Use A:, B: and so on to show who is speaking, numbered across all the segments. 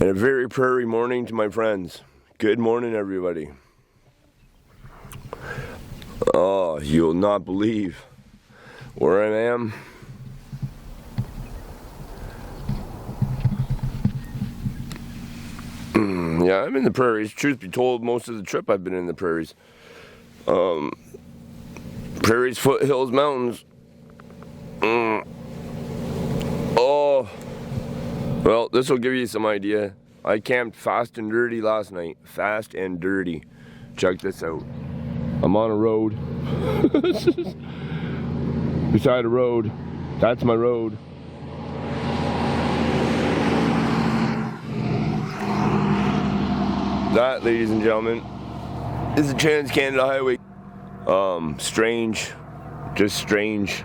A: And a very prairie morning to my friends. Good morning, everybody. Oh, you'll not believe where I am. Yeah, I'm in the prairies. Truth be told, most of the trip I've been in the prairies. Prairies, foothills, mountains. Oh, well, this will give you some idea. I camped fast and dirty last night. Fast and dirty. Check this out. I'm on a road. Beside a road. That's my road. That, ladies and gentlemen, is the Trans-Canada Highway. Strange. Just strange.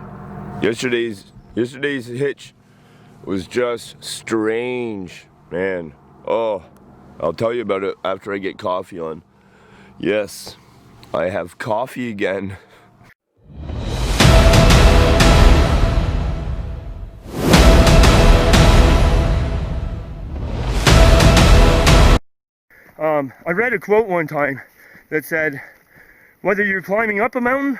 A: Yesterday's hitch was just strange, man. Oh, I'll tell you about it after I get coffee on. Yes, I have coffee again. I read a quote one time that said, whether you're climbing up a mountain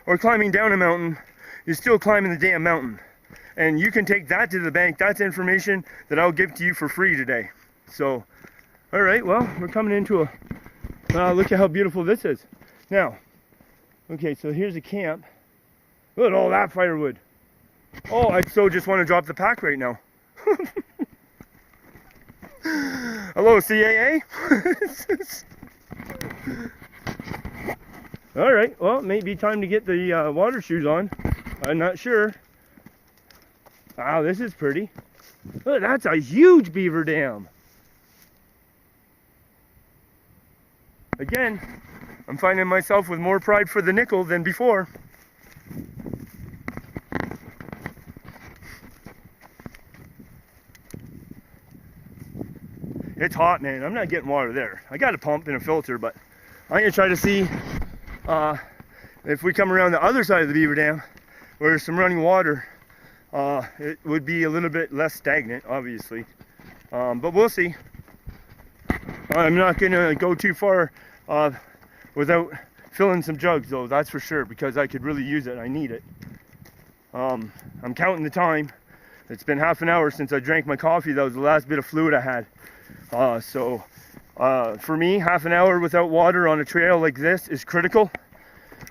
A: or climbing down a mountain, you're still climbing the damn mountain. And you can take that to the bank. That's information that I'll give to you for free today. So, all right, well, we're coming into a, look at how beautiful this is. Now, okay, so here's a camp. Look at all that firewood. Oh, I so just want to drop the pack right now. Hello, CAA? All right, well, it may be time to get the water shoes on. I'm not sure. Wow, this is pretty. Look, that's a huge beaver dam. Again, I'm finding myself with more pride for the nickel than before. It's hot, man. I'm not getting water there. I got a pump and a filter, but I'm gonna try to see if we come around the other side of the beaver dam where there's some running water. It would be a little bit less stagnant, obviously, but we'll see. I'm not gonna go too far without filling some jugs, though, that's for sure, because I could really use it. I need it. I'm counting the time. It's been half an hour since I drank my coffee. That was the last bit of fluid I had. So for me, half an hour without water on a trail like this is critical.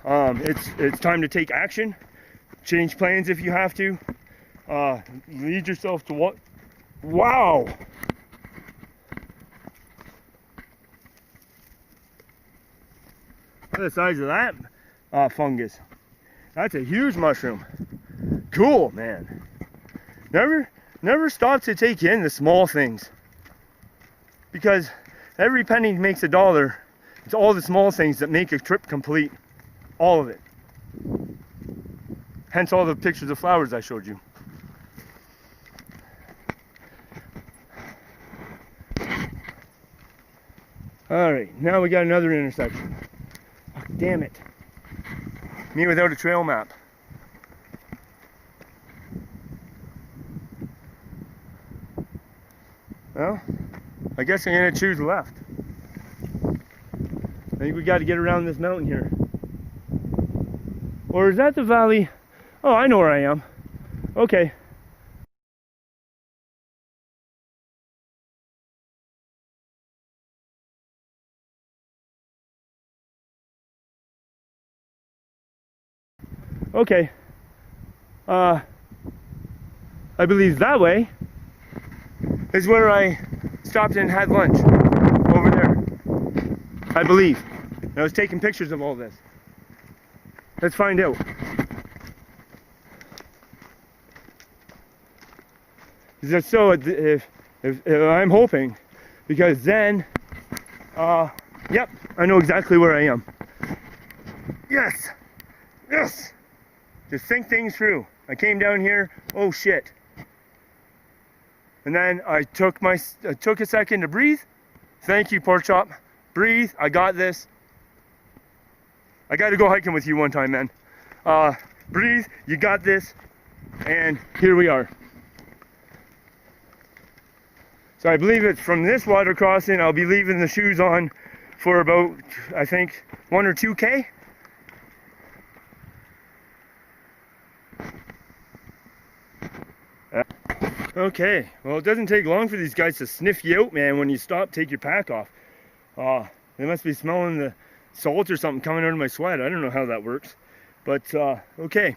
A: It's time to take action. Change plans if you have to. Lead yourself to what? Wow! Look at the size of that fungus. That's a huge mushroom. Cool, man. Never stop to take in the small things. Because every penny makes a dollar. It's all the small things that make a trip complete. All of it. Hence all the pictures of flowers I showed you. Alright, now we got another intersection. Oh, damn it. Me without a trail map. Well, I guess I'm going to choose left. I think we got to get around this mountain here. Or is that the valley? Oh, I know where I am. Okay. Okay. I believe that way is where I stopped and had lunch. Over there. I believe. And I was taking pictures of all this. Let's find out. So if I'm hoping, because then, yep, I know exactly where I am. Yes, yes. Just think things through. I came down here. Oh shit. And then I took a second to breathe. Thank you, pork chop. Breathe. I got this. I got to go hiking with you one time, man. Breathe. You got this. And here we are. So I believe it's from this water crossing, I'll be leaving the shoes on for about, I think, 1 or 2K. Okay, well, it doesn't take long for these guys to sniff you out, man. When you stop, take your pack off. They must be smelling the salt or something coming out of my sweat. I don't know how that works. But, okay.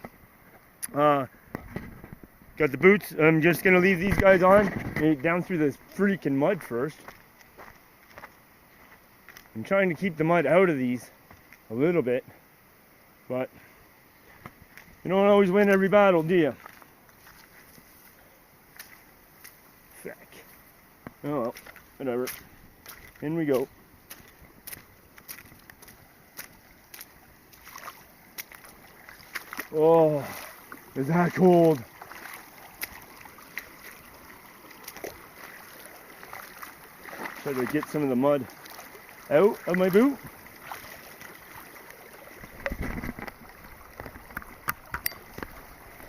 A: Got the boots. I'm just going to leave these guys on. Down through this freaking mud first. I'm trying to keep the mud out of these a little bit. But you don't always win every battle, do you? Oh well, whatever. In we go. Oh, is that cold? Try to get some of the mud out of my boot.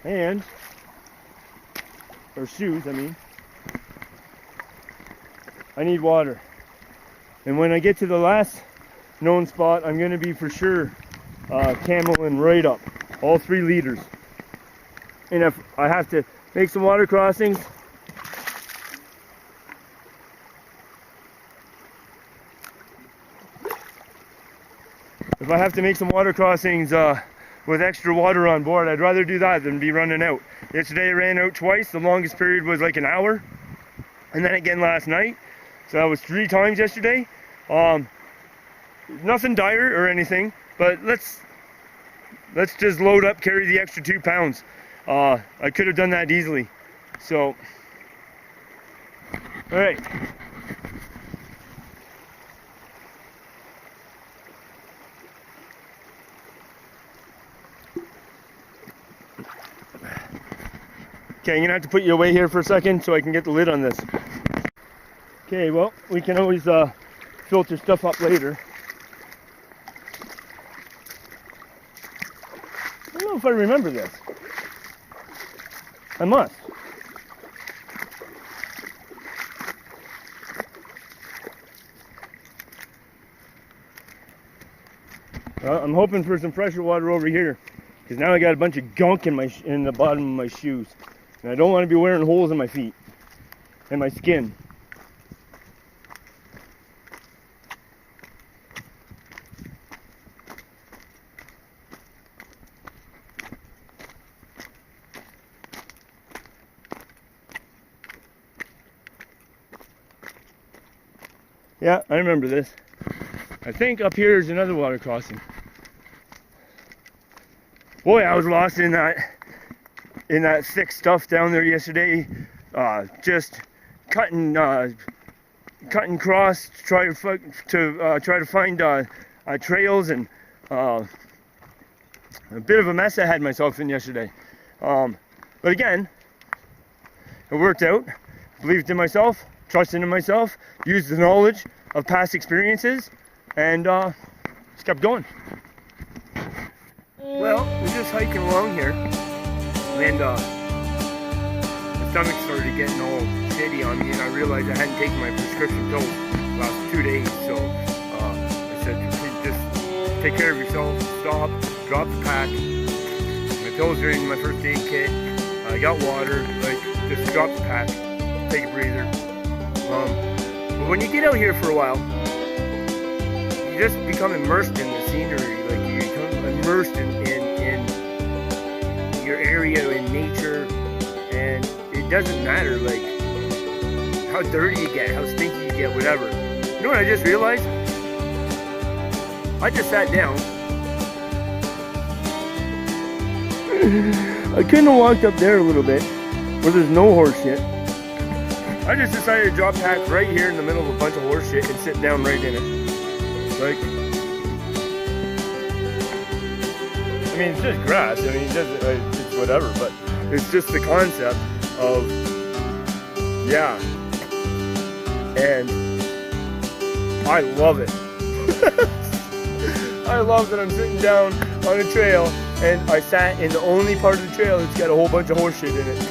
A: And, or shoes, I mean. I need water. And when I get to the last known spot, I'm going to be for sure cameling right up. All 3 liters. And if I have to make some water crossings, with extra water on board, I'd rather do that than be running out. Yesterday I ran out twice. The longest period was like an hour. And then again last night. So that was 3 times yesterday. Nothing dire or anything, but let's just load up, carry the extra 2 pounds. I could have done that easily. So, all right. Okay, I'm gonna have to put you away here for a second so I can get the lid on this. Okay, well, we can always filter stuff up later. I don't know if I remember this. I must. Well, I'm hoping for some fresher water over here, because now I got a bunch of gunk in the bottom of my shoes, and I don't want to be wearing holes in my feet and my skin. Yeah, I remember this. I think up here is another water crossing. Boy, I was lost in that thick stuff down there yesterday. Just cutting across to try to find trails, and a bit of a mess I had myself in yesterday. But again, it worked out. Believed in myself, trusted in myself, used the knowledge of past experiences, and just kept going. Well, we're just hiking along here, and my stomach started getting all shitty on me, and I realized I hadn't taken my prescription pills the last 2 days, so I said, just take care of yourself, stop, drop the pack. My pills are in my first aid kit, I got water, like, just drop the pack, take a breather. But when you get out here for a while, you just become immersed in the scenery, like you become immersed in your area, in nature, and it doesn't matter like how dirty you get, how stinky you get, whatever. You know what I just realized? I just sat down. I couldn't have walked up there a little bit where there's no horse shit. I just decided to drop pack right here in the middle of a bunch of horse shit and sit down right in it. Like, I mean, it's just grass. I mean, it's whatever, but it's just the concept of, yeah. And I love it. I love that I'm sitting down on a trail and I sat in the only part of the trail that's got a whole bunch of horse shit in it.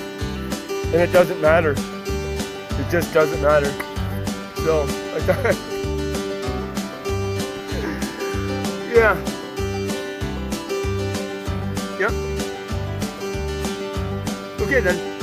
A: And it doesn't matter. It It just doesn't matter. So, I thought, yeah. Yep. Okay then.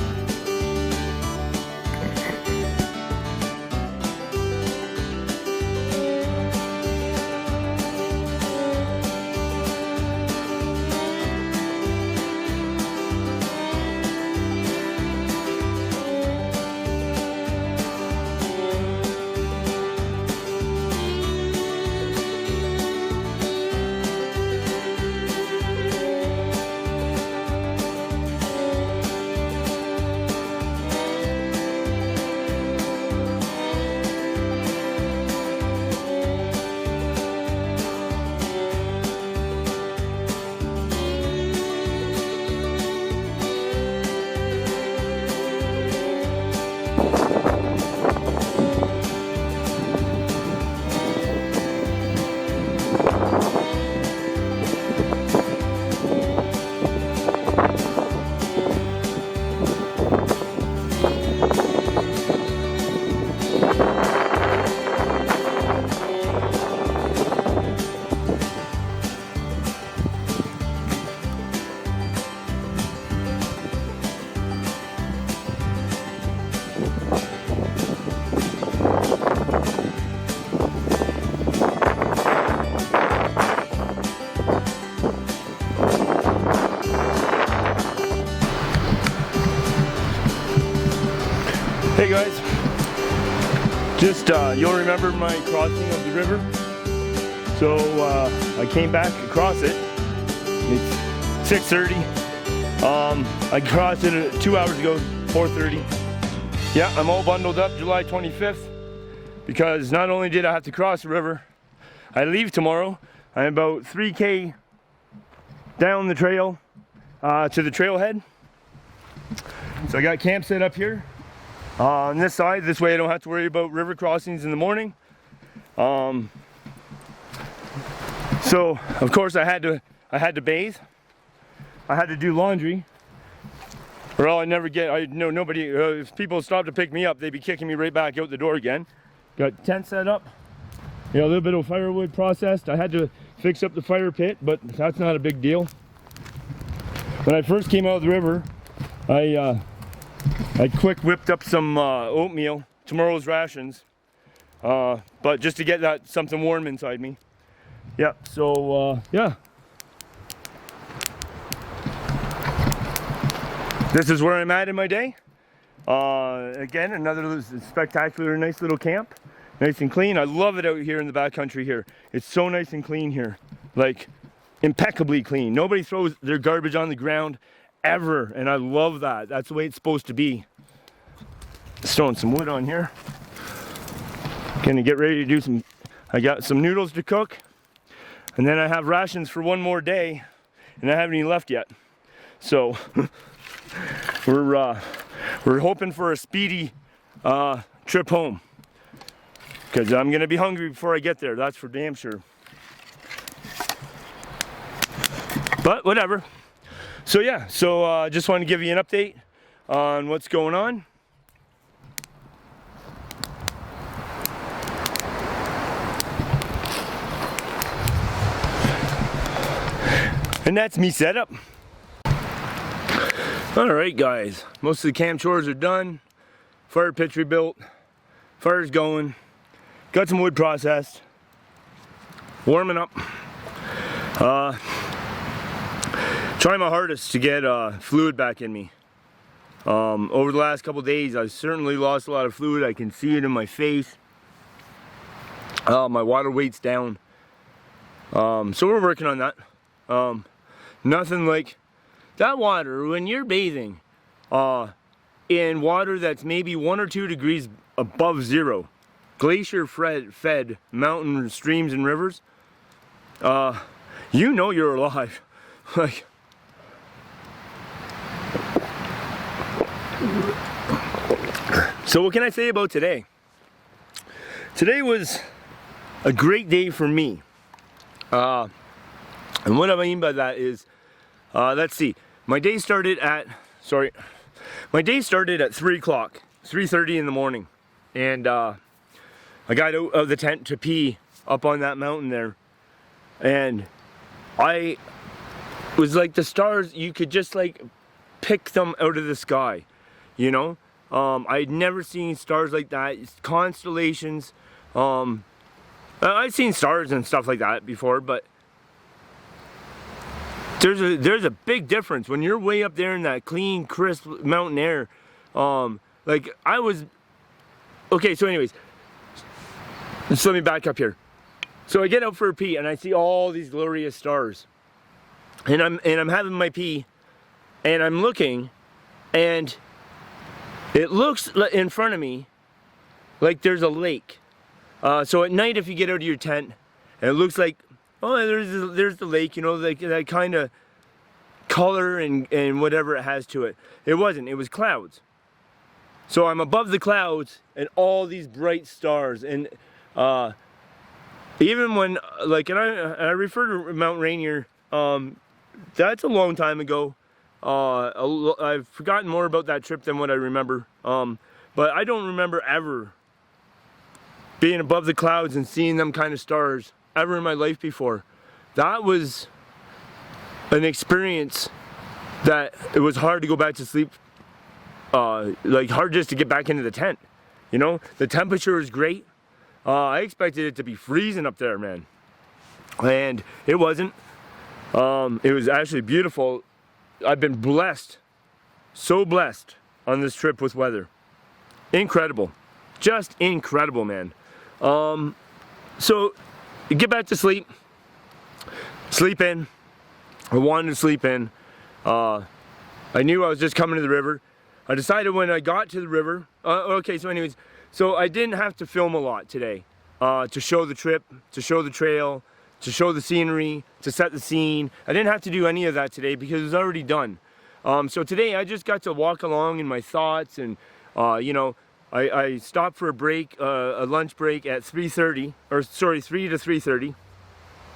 A: Hey guys, just you'll remember my crossing of the river. So I came back across it. It's 6:30. I crossed it 2 hours ago, 4:30. Yeah, I'm all bundled up July 25th because not only did I have to cross the river, I leave tomorrow. I'm about 3K down the trail to the trailhead. So I got camp set up here. On this side, this way I don't have to worry about river crossings in the morning. So of course I had to bathe. I had to do laundry, or else nobody. If people stopped to pick me up, they'd be kicking me right back out the door again. Got tent set up. A little bit of firewood processed. I had to fix up the fire pit, but that's not a big deal. When I first came out of the river, I quick whipped up some oatmeal, tomorrow's rations, but just to get that something warm inside me. Yeah, so yeah. This is where I'm at in my day. Again, another spectacular, nice little camp. Nice and clean. I love it out here in the backcountry here. It's so nice and clean here. Like, impeccably clean. Nobody throws their garbage on the ground ever, and I love that. That's the way it's supposed to be. Just throwing some wood on here. Gonna get ready to do some, I got some noodles to cook, and then I have rations for one more day, and I haven't any left yet. So we're hoping for a speedy trip home, because I'm gonna be hungry before I get there, that's for damn sure. But whatever. So yeah, just wanted to give you an update on what's going on. And that's me set up. Alright guys, most of the camp chores are done. Fire pit's rebuilt. Fire's going. Got some wood processed. Warming up. Trying my hardest to get fluid back in me. Over the last couple days, I've certainly lost a lot of fluid. I can see it in my face. My water weight's down. So we're working on that. Nothing like that water when you're bathing in water that's maybe 1 or 2 degrees above zero. Glacier fed mountain streams and rivers. You know you're alive. Like, so what can I say about today? Today was a great day for me. And what I mean by that is, let's see, my day started at 3 o'clock, 3:30 in the morning. and I got out of the tent to pee up on that mountain there, and I was like, the stars, you could just like pick them out of the sky, you know. I'd never seen stars like that. It's constellations. I've seen stars and stuff like that before, but there's a big difference when you're way up there in that clean, crisp mountain air. Like I was, okay, so anyways, just let me back up here. So I get out for a pee and I see all these glorious stars. And I'm having my pee and I'm looking, and it looks in front of me like there's a lake. So at night, if you get out of your tent and it looks like, oh, there's the lake, you know, like that kind of color and whatever it has to it. It wasn't, it was clouds. So I'm above the clouds and all these bright stars. And even when, like, and I refer to Mount Rainier, that's a long time ago. I've forgotten more about that trip than what I remember. But I don't remember ever being above the clouds and seeing them kind of stars ever in my life before. That was an experience that it was hard to go back to sleep, like hard just to get back into the tent. You know, the temperature was great. I expected it to be freezing up there, man. And it wasn't. It was actually beautiful. I've been blessed, so blessed on this trip with weather. Incredible. Just incredible, man. So get back to sleep. Sleep in. I wanted to sleep in. I knew I was just coming to the river. I decided when I got to the river, okay, so anyways, so I didn't have to film a lot today to show the trip, to show the trail, to show the scenery, to set the scene. I didn't have to do any of that today because it was already done. So today I just got to walk along in my thoughts, and you know, I stopped for a break, a lunch break at 3:30, or sorry, 3 to 3:30.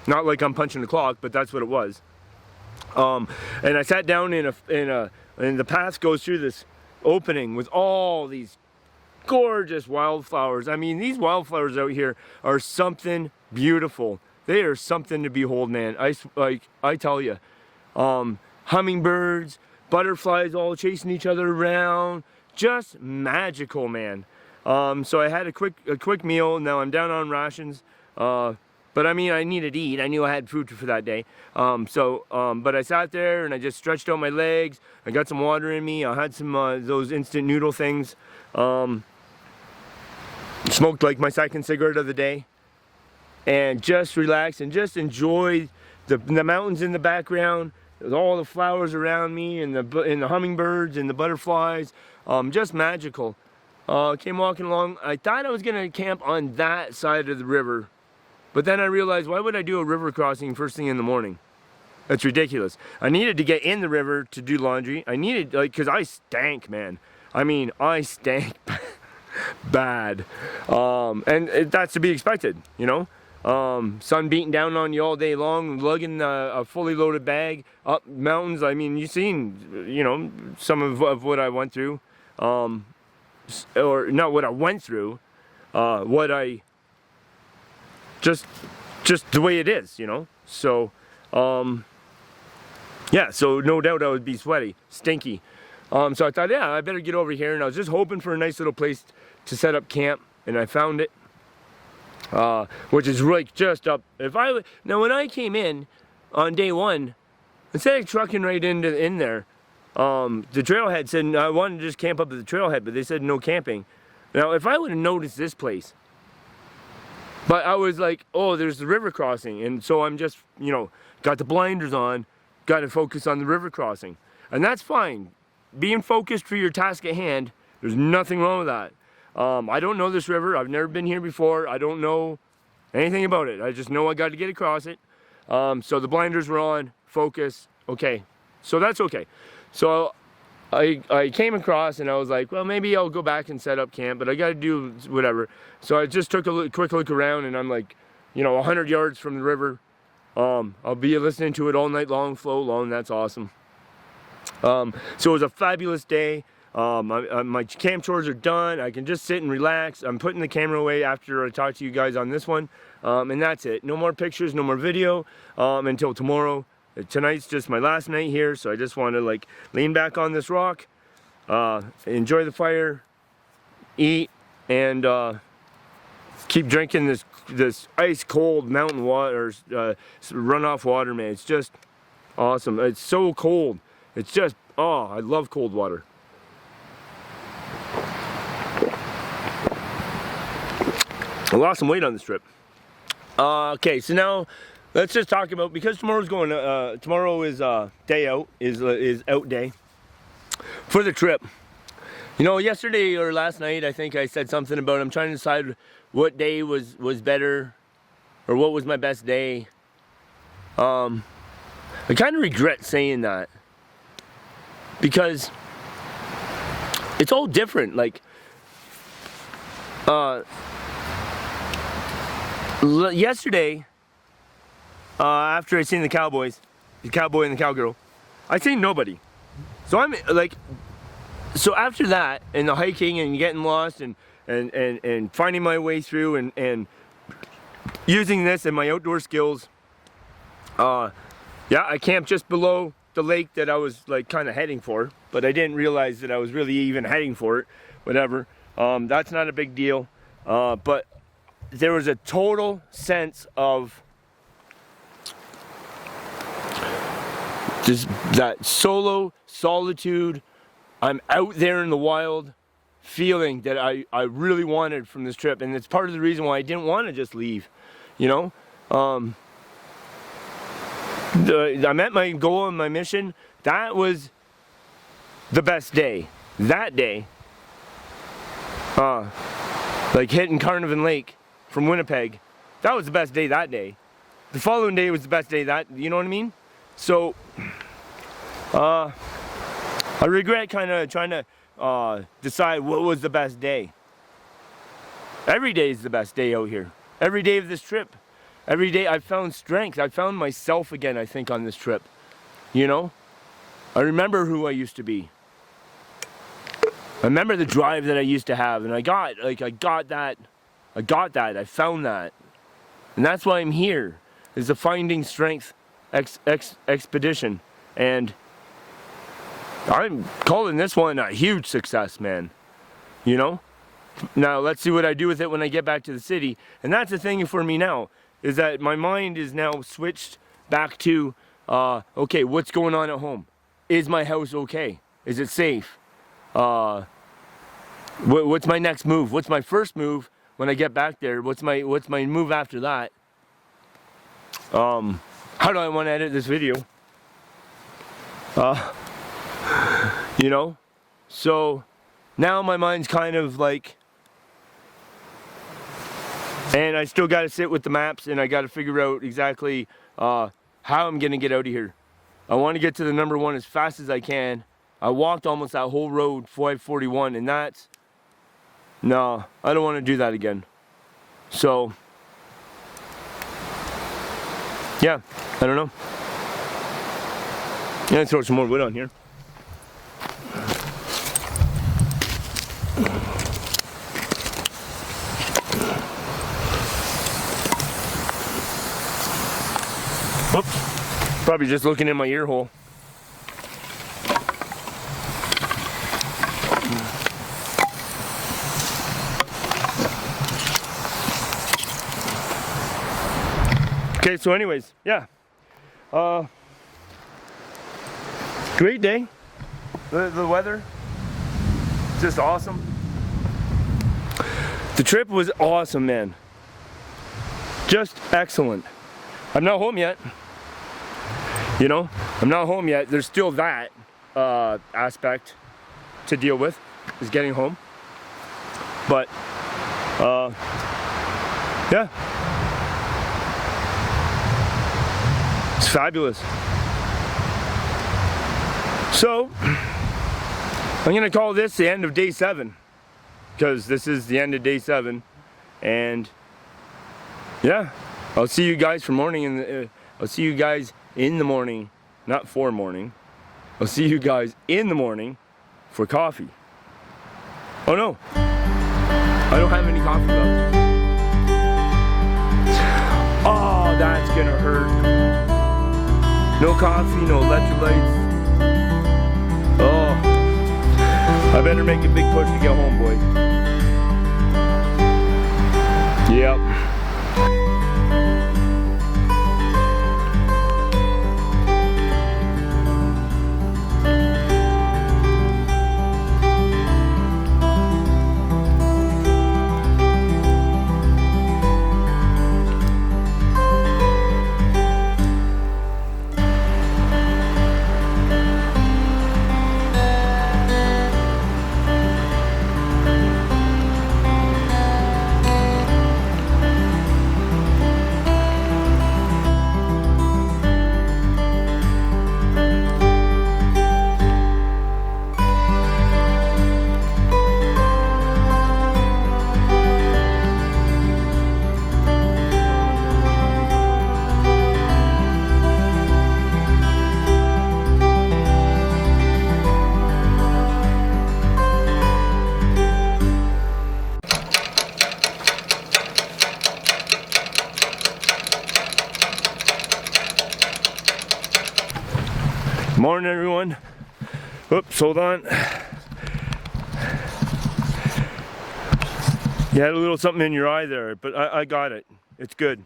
A: Not like I'm punching the clock, but that's what it was. And I sat down and the path goes through this opening with all these gorgeous wildflowers. I mean, these wildflowers out here are something beautiful. They are something to behold, man. I tell you, hummingbirds, butterflies all chasing each other around, just magical, man. So I had a quick meal. Now I'm down on rations. But I mean, I needed to eat. I knew I had food for that day. But I sat there and I just stretched out my legs. I got some water in me. I had some those instant noodle things. Smoked like my second cigarette of the day. And just relaxed and just enjoy the mountains in the background, all the flowers around me, and the hummingbirds and the butterflies. Just magical. Came walking along. I thought I was gonna camp on that side of the river. But then I realized, why would I do a river crossing first thing in the morning? That's ridiculous. I needed to get in the river to do laundry. I needed, like, because I stank, man. I mean, I stank bad. And that's to be expected, you know? Sun beating down on you all day long, lugging a fully loaded bag up mountains. I mean, you've seen, you know, some of what I went through. Or not what I went through, what I... Just the way it is, you know. So, yeah. So no doubt I would be sweaty, stinky. So I thought, yeah, I better get over here. And I was just hoping for a nice little place to set up camp, and I found it, which is like just up. Now when I came in on day one, instead of trucking right in there, the trailhead said I wanted to just camp up at the trailhead, but they said no camping. Now if I would have noticed this place. But I was like, oh, there's the river crossing. And so I'm just, you know, got the blinders on, got to focus on the river crossing. And that's fine. Being focused for your task at hand, there's nothing wrong with that. I don't know this river. I've never been here before. I don't know anything about it. I just know I got to get across it. So the blinders were on, focus, okay. So that's okay. So I came across and I was like, well, maybe I'll go back and set up camp, but I got to do whatever. So I just took a quick look around, and I'm like, you know, 100 yards from the river. I'll be listening to it all night long, flow along. That's awesome. So it was a fabulous day. My camp chores are done. I can just sit and relax. I'm putting the camera away after I talk to you guys on this one. And that's it. No more pictures, no more video until tomorrow. Tonight's just my last night here, so I just want to like lean back on this rock, enjoy the fire, eat, and keep drinking this ice cold mountain water, runoff water, man. It's just awesome. It's so cold. It's just, oh, I love cold water. I lost some weight on this trip. Okay, so now let's just talk about, because tomorrow is day out, is out day for the trip. You know, yesterday or last night, I think I said something about I'm trying to decide what day was better, or what was my best day. I kind of regret saying that, because it's all different. Like, yesterday, after I seen the cowboy and the cowgirl, I seen nobody. So I'm like, so after that, and the hiking and getting lost and finding my way through and using this and my outdoor skills, yeah, I camped just below the lake that I was like kind of heading for, but I didn't realize that I was really even heading for it. Whatever, that's not a big deal. But there was a total sense of just that solo solitude. I'm out there in the wild feeling that I really wanted from this trip, and it's part of the reason why I didn't want to just leave, you know. I met my goal and my mission. That was the best day. That day, like hitting Carnarvon Lake from Winnipeg, that was the best day that day. The following day was the best day you know what I mean? So, I regret kind of trying to decide what was the best day. Every day is the best day out here. Every day of this trip. Every day I found strength. I found myself again, I think, on this trip. You know? I remember who I used to be. I remember the drive that I used to have, and I got that. I found that. And that's why I'm here, is the Finding Strength expedition. And I'm calling this one a huge success, man. You know? Now, let's see what I do with it when I get back to the city. And that's the thing for me now, is that my mind is now switched back to, okay, what's going on at home? Is my house okay? Is it safe? What's my next move? What's my first move when I get back there? What's my move after that? How do I want to edit this video? You know? So now my mind's kind of like, and I still got to sit with the maps, and I got to figure out exactly how I'm going to get out of here. I want to get to the number one as fast as I can. I walked almost that whole road, 541, and that's, no, I don't want to do that again. So, yeah, I don't know. Yeah, let's throw some more wood on here. Oops. Probably just looking in my ear hole. Okay, so anyways, yeah. Great day. The weather, just awesome. The trip was awesome, man. Just excellent. I'm not home yet. You know, I'm not home yet. There's still that aspect to deal with, is getting home. But, yeah. It's fabulous. So, I'm gonna call this the end of day 7, because this is the end of day 7, and yeah, I'll see you guys for morning. I'll see you guys in the morning, not for morning. I'll see you guys in the morning for coffee. Oh no, I don't have any coffee left. Oh, that's gonna hurt. No coffee, no electrolytes. Oh, I better make a big push to get home, boy. Yep. Morning, everyone. Oops, hold on. You had a little something in your eye there, but I got it. It's good.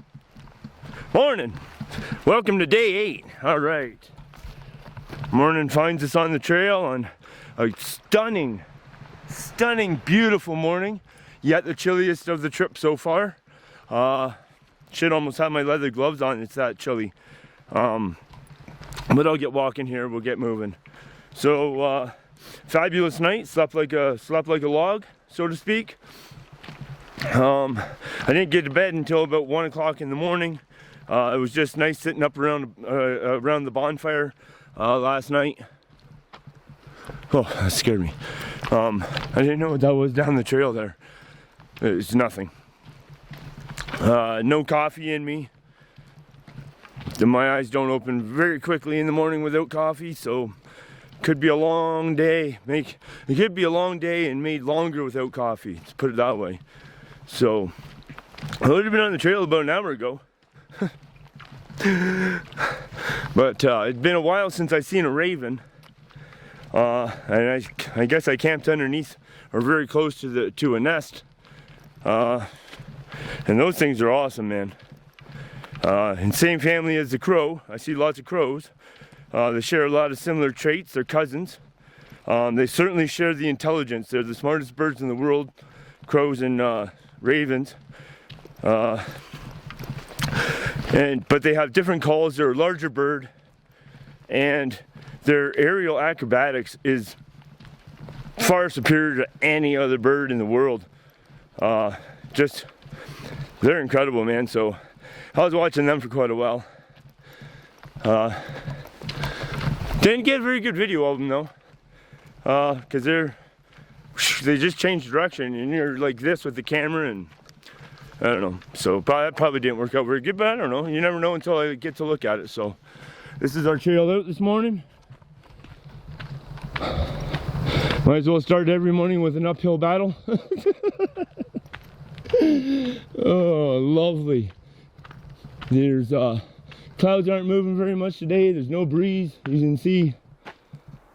A: Morning. Welcome to day 8. All right. Morning finds us on the trail on a stunning, beautiful morning. Yet the chilliest of the trip so far. Should almost have my leather gloves on. It's that chilly. But I'll get walking here, we'll get moving. So, fabulous night, slept like a log, so to speak. I didn't get to bed until about 1 o'clock in the morning. It was just nice sitting up around the bonfire last night. Oh, that scared me. I didn't know what that was down the trail there. It's nothing. No coffee in me. My eyes don't open very quickly in the morning without coffee, so could be a long day. It could be a long day and made longer without coffee, let's put it that way. So I would have been on the trail about an hour ago. But it's been a while since I've seen a raven. And I guess I camped underneath or very close to a nest. And those things are awesome, man. And same family as the crow. I see lots of crows. They share a lot of similar traits. They're cousins. They certainly share the intelligence. They're the smartest birds in the world, crows and ravens. But they have different calls. They're a larger bird, and their aerial acrobatics is far superior to any other bird in the world. They're incredible, man. So I was watching them for quite a while. Didn't get a very good video of them though, because they just changed direction, and you're like this with the camera, and I don't know. So that probably didn't work out very good, but I don't know. You never know until I get to look at it. So this is our trail out this morning. Might as well start every morning with an uphill battle. Oh, lovely. There's clouds aren't moving very much today. There's no breeze. You can see,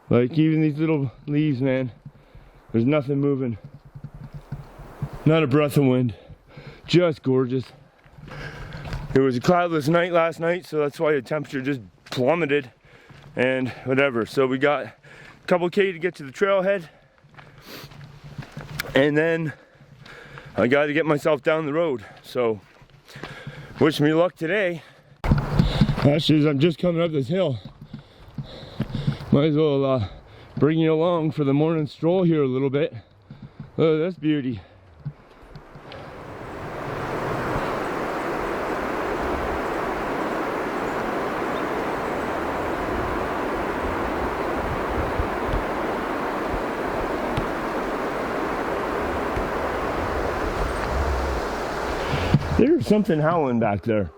A: like, even these little leaves, man. There's nothing moving. Not a breath of wind. Just gorgeous. It was a cloudless night last night, so that's why the temperature just plummeted and whatever. So we got a couple K to get to the trailhead, and then I got to get myself down the road. So wish me luck today. Actually, as I'm just coming up this hill, might as well bring you along for the morning stroll here a little bit. Oh, that's beauty. There's something howling back there.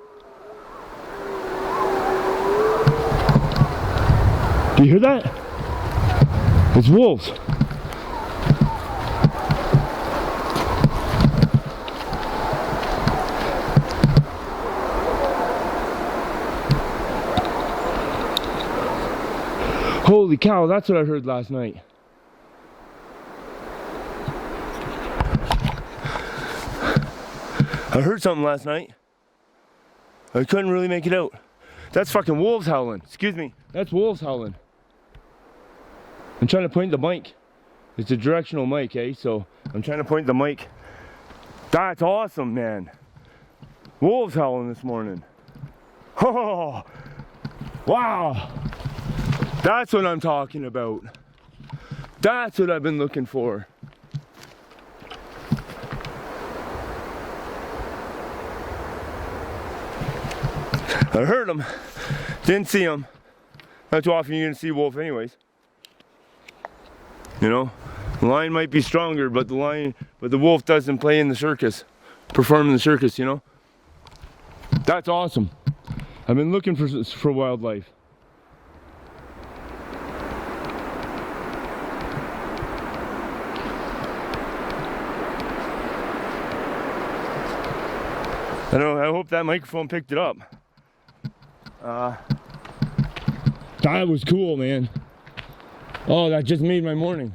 A: Do you hear that? It's wolves. Holy cow, that's what I heard last night. I heard something last night. I couldn't really make it out. That's fucking wolves howling. Excuse me. That's wolves howling. I'm trying to point the mic. It's a directional mic, eh? So I'm trying to point the mic. That's awesome, man. Wolves howling this morning. Oh, wow. That's what I'm talking about. That's what I've been looking for. I heard them, didn't see them. Not too often you're gonna see wolf anyways. You know, the lion might be stronger, but the wolf doesn't play in the circus, perform in the circus, you know? That's awesome. I've been looking for wildlife. I hope that microphone picked it up. That was cool, man. Oh, that just made my morning.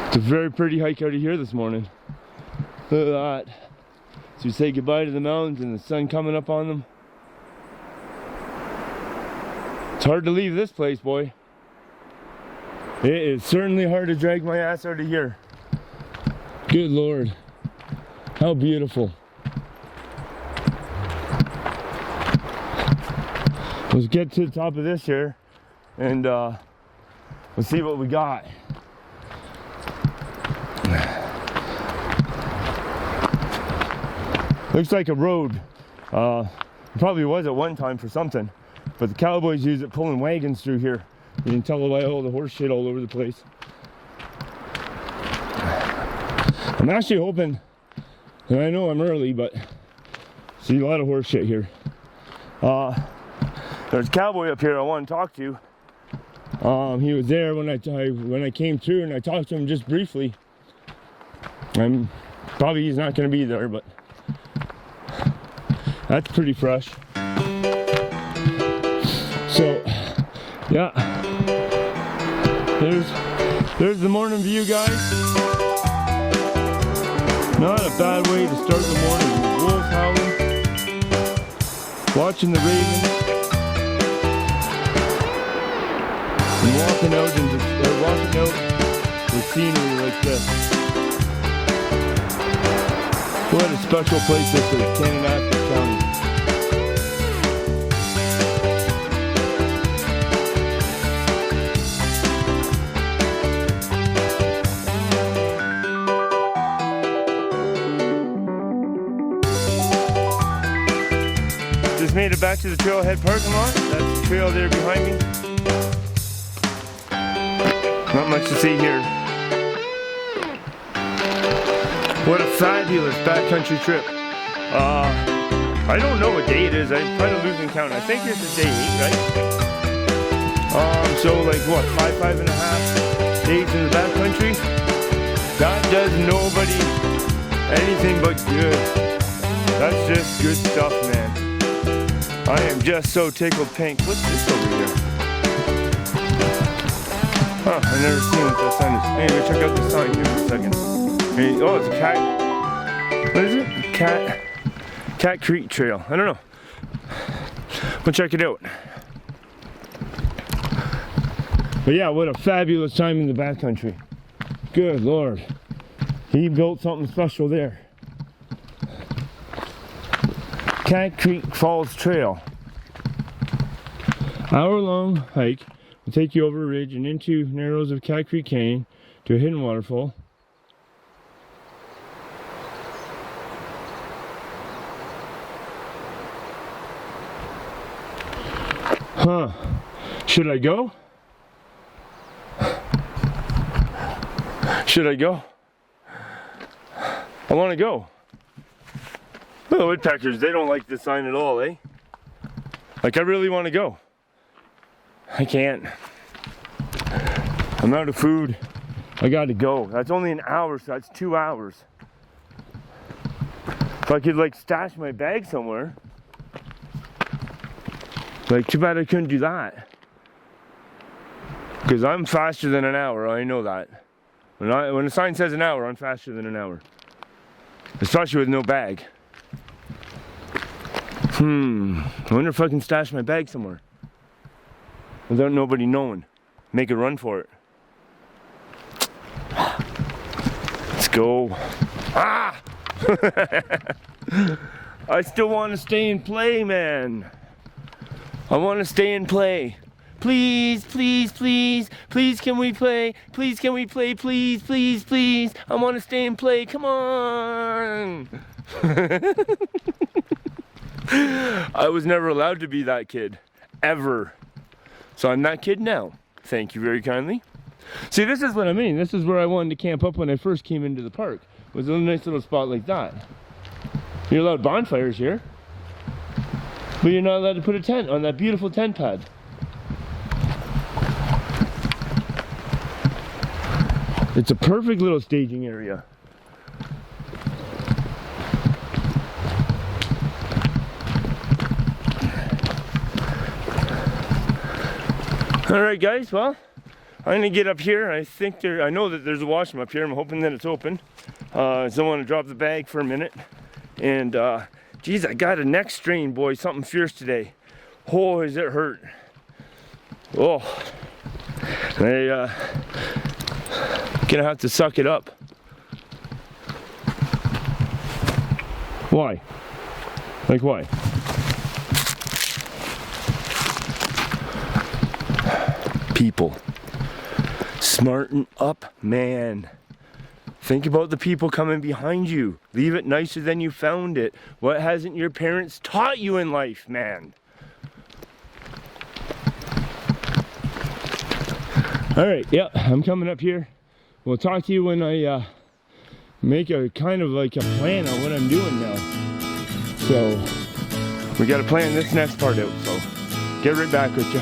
A: It's a very pretty hike out of here this morning. Look at that. So we say goodbye to the mountains and the sun coming up on them. It's hard to leave this place, boy. It is certainly hard to drag my ass out of here. Good Lord. How beautiful. Let's get to the top of this here and let's see what we got. Looks like a road. It probably was at one time for something, but the cowboys use it pulling wagons through here. You can tell by all the horse shit all over the place. I'm actually hoping, and I know I'm early, but see a lot of horse shit here. There's a cowboy up here I want to talk to. He was there when I came through, and I talked to him just briefly. Probably he's not going to be there, but that's pretty fresh. So, yeah, there's the morning view, guys. Not a bad way to start the morning. Wolves howling, watching the ravens, and walking out with scenery like this. What a special place this is, Kananaskis County. Just made it back to the trailhead parking lot. That's the trail there behind me. Not much to see here. What a fabulous backcountry trip. I don't know what day it is. I'm kind of losing count. I think this is day 8, right? So like what, 5.5 days in the backcountry? That does nobody anything but good. That's just good stuff, man. I am just so tickled pink. What's this over here? Huh, I've never seen what that sign is. Anyway, check out the sign here for a second. Hey, oh, it's a cat. What is it? Cat Creek Trail. I don't know. We'll check it out. But yeah, what a fabulous time in the backcountry. Good Lord. He built something special there. Cat Creek Falls Trail. Hour-long hike will take you over a ridge and into narrows of Cat Creek Canyon to a hidden waterfall. Huh. Should I go? Should I go? I want to go. The woodpeckers, they don't like this sign at all, eh? Like, I really want to go. I can't. I'm out of food. I got to go. That's only an hour, so that's 2 hours. If I could, like, stash my bag somewhere. Like, too bad I couldn't do that. Because I'm faster than an hour, I know that. When the sign says an hour, I'm faster than an hour. Especially with no bag. I wonder if I can stash my bag somewhere. Without nobody knowing. Make a run for it. Let's go. Ah! I still want to stay and play, man. I want to stay and play. Please, please, please, please can we play? Please can we play? Please, please, please. I want to stay and play. Come on. I was never allowed to be that kid. Ever. So I'm that kid now. Thank you very kindly. See, this is what I mean. This is where I wanted to camp up when I first came into the park. It was a nice little spot like that. You're allowed bonfires here. But you're not allowed to put a tent on that beautiful tent pad. It's a perfect little staging area. Alright guys, well, I'm gonna get up here. I know that there's a washroom up here. I'm hoping that it's open. So I want to drop the bag for a minute. And geez, I got a neck strain, boy, something fierce today. Oh, does it hurt. Oh, I gonna have to suck it up. Why? Like why? People. Smarten up, man. Think about the people coming behind you. Leave it nicer than you found it. What hasn't your parents taught you in life, man? Alright, yeah, I'm coming up here. We'll talk to you when I make a kind of like a plan on what I'm doing now. So, we gotta plan this next part out, so get right back with you.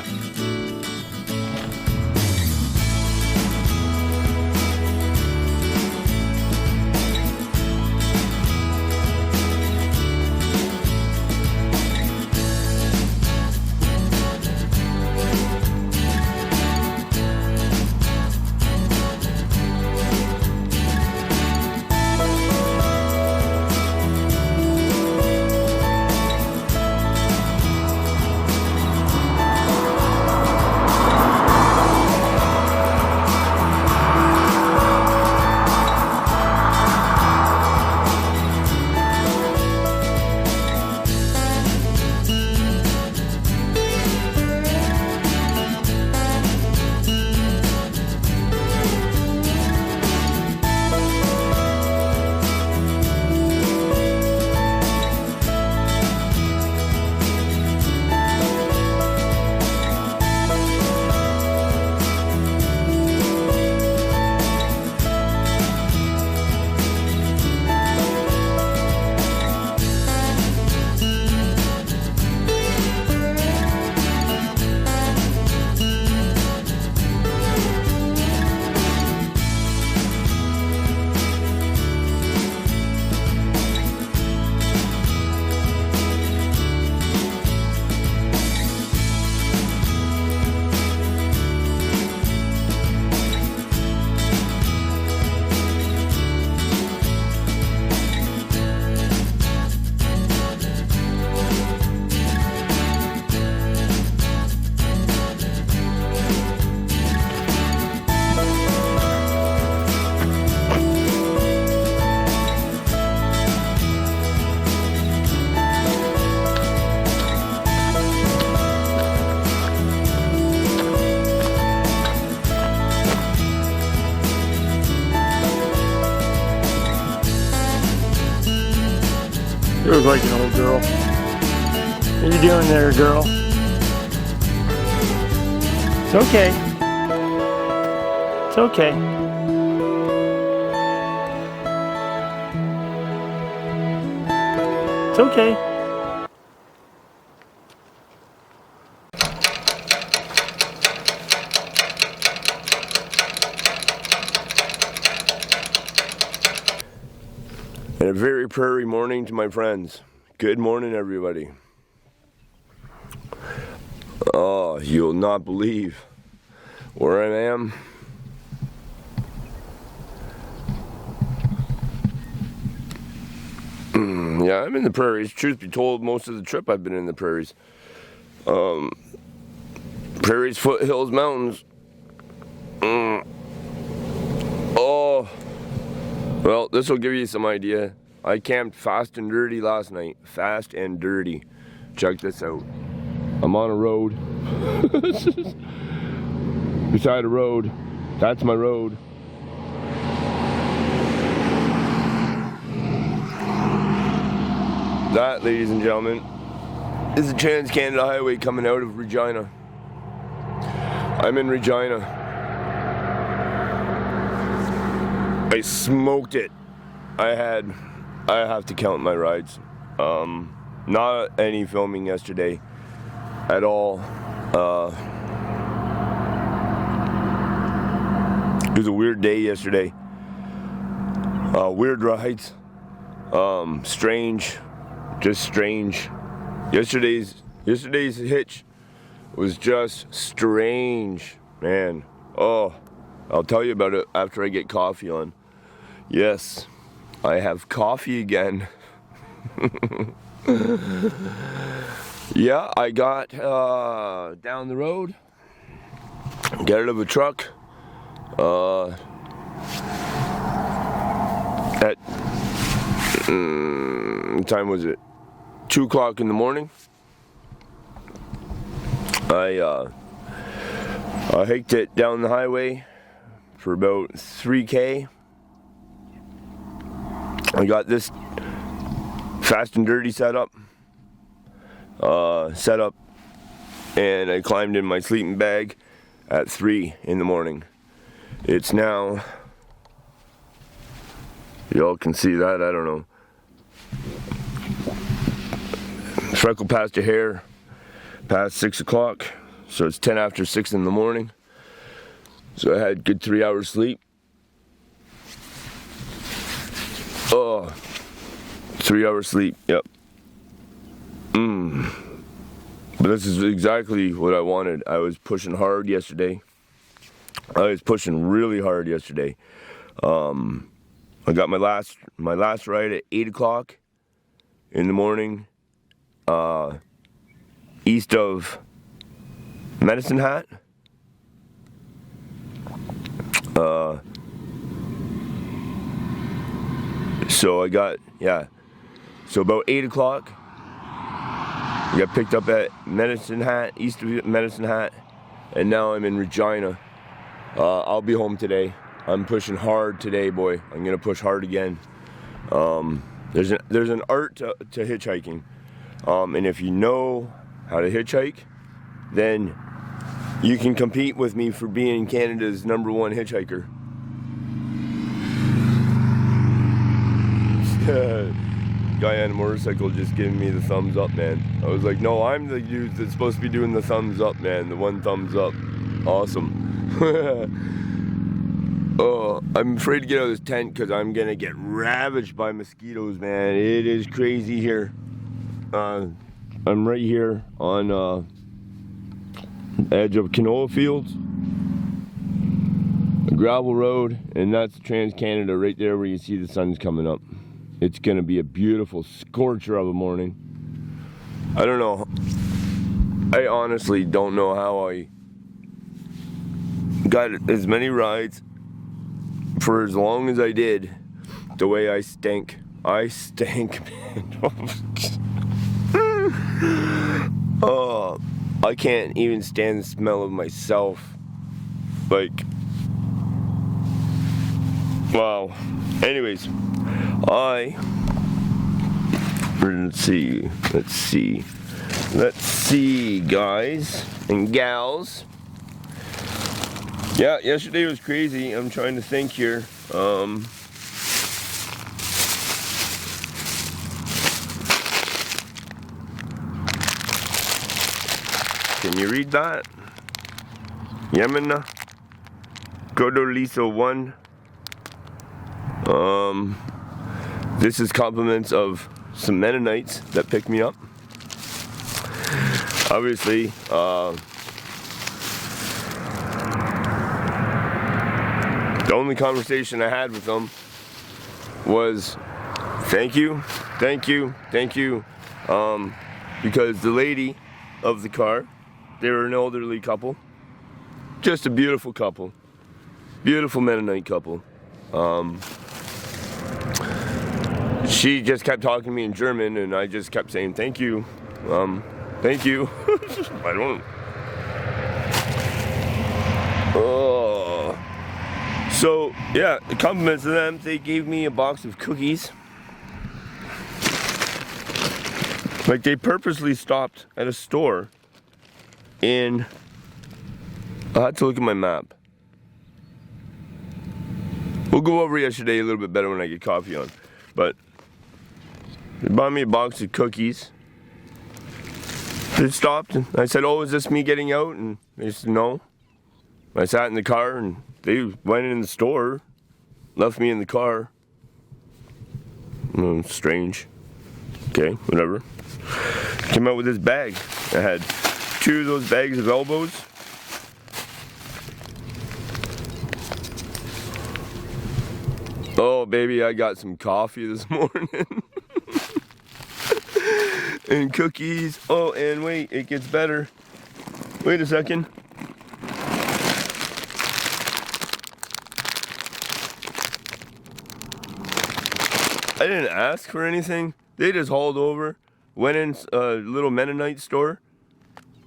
A: You look like an old girl. What are you doing there, girl? It's okay. It's okay. It's okay. And a very prairie morning to my friends. Good morning, everybody.
B: Oh, you'll not believe where I am. Yeah, I'm in the prairies. Truth be told, most of the trip I've been in the prairies. Prairies, foothills, mountains. Oh, well, this will give you some idea. I camped fast and dirty last night. Fast and dirty. Check this out. I'm on a road. Beside a road. That's my road. That, ladies and gentlemen, is the Trans-Canada Highway coming out of Regina. I'm in Regina. I smoked it. I have to count my rides. Not any filming yesterday at all. It was a weird day yesterday. Weird rides. Strange. Just strange. Yesterday's hitch was just strange, man. Oh, I'll tell you about it after I get coffee on. Yes, I have coffee again. Yeah, I got down the road, got out of a truck at what time was it? 2 o'clock in the morning. I hiked it down the highway for about 3K. I got this fast and dirty setup, and I climbed in my sleeping bag at 3 in the morning. It's now, y'all can see that, I don't know. Freckle past your hair, past 6 o'clock, so it's 10 after 6 in the morning. So I had a good 3 hours sleep. Oh, 3 hours sleep, yep. But this is exactly what I wanted. I was pushing hard yesterday. I was pushing really hard yesterday. I got my last ride at 8 o'clock in the morning, east of Medicine Hat. So I got, so about 8 o'clock, I got picked up at Medicine Hat, east of Medicine Hat, and now I'm in Regina. I'll be home today. I'm pushing hard today, boy. I'm gonna push hard again. There's an art to hitchhiking, and if you know how to hitchhike, then you can compete with me for being Canada's #1 hitchhiker. Guy on a motorcycle just giving me the thumbs up, man. I was like, no, I'm the dude that's supposed to be doing the thumbs up, man. The one thumbs up. Awesome. Oh, I'm afraid to get out of this tent because I'm gonna get ravaged by mosquitoes, man. It is crazy here. I'm right here on the edge of canola fields, a gravel road, and that's Trans-Canada right there where you see the sun's coming up. It's gonna be a beautiful scorcher of a morning. I don't know. I honestly don't know how I got as many rides for as long as I did, the way I stink. I stink, man. Oh, I can't even stand the smell of myself. Like, wow. Anyways, let's see, guys and gals. Yeah, yesterday was crazy. I'm trying to think here. Can you read that? Yemena Godolisa 1. This is compliments of some Mennonites that picked me up. obviously, the only conversation I had with them was thank you, because the lady of the car, they were an elderly couple, just a beautiful couple, beautiful Mennonite couple. She just kept talking to me in German, and I just kept saying thank you, thank you. I don't. Oh. So yeah, compliments to them. They gave me a box of cookies. Like, they purposely stopped at a store in. I had to look at my map. We'll go over yesterday a little bit better when I get coffee on. But they bought me a box of cookies. They stopped and I said, "Oh, is this me getting out?" And they said, "No." I sat in the car and they went in the store, left me in the car. Strange. Okay, whatever. Came out with this bag. I had 2 of those bags of elbows. Oh, baby, I got some coffee this morning. And cookies. Oh, and wait, it gets better. Wait a second. I didn't ask for anything. They just hauled over, went in a little Mennonite store,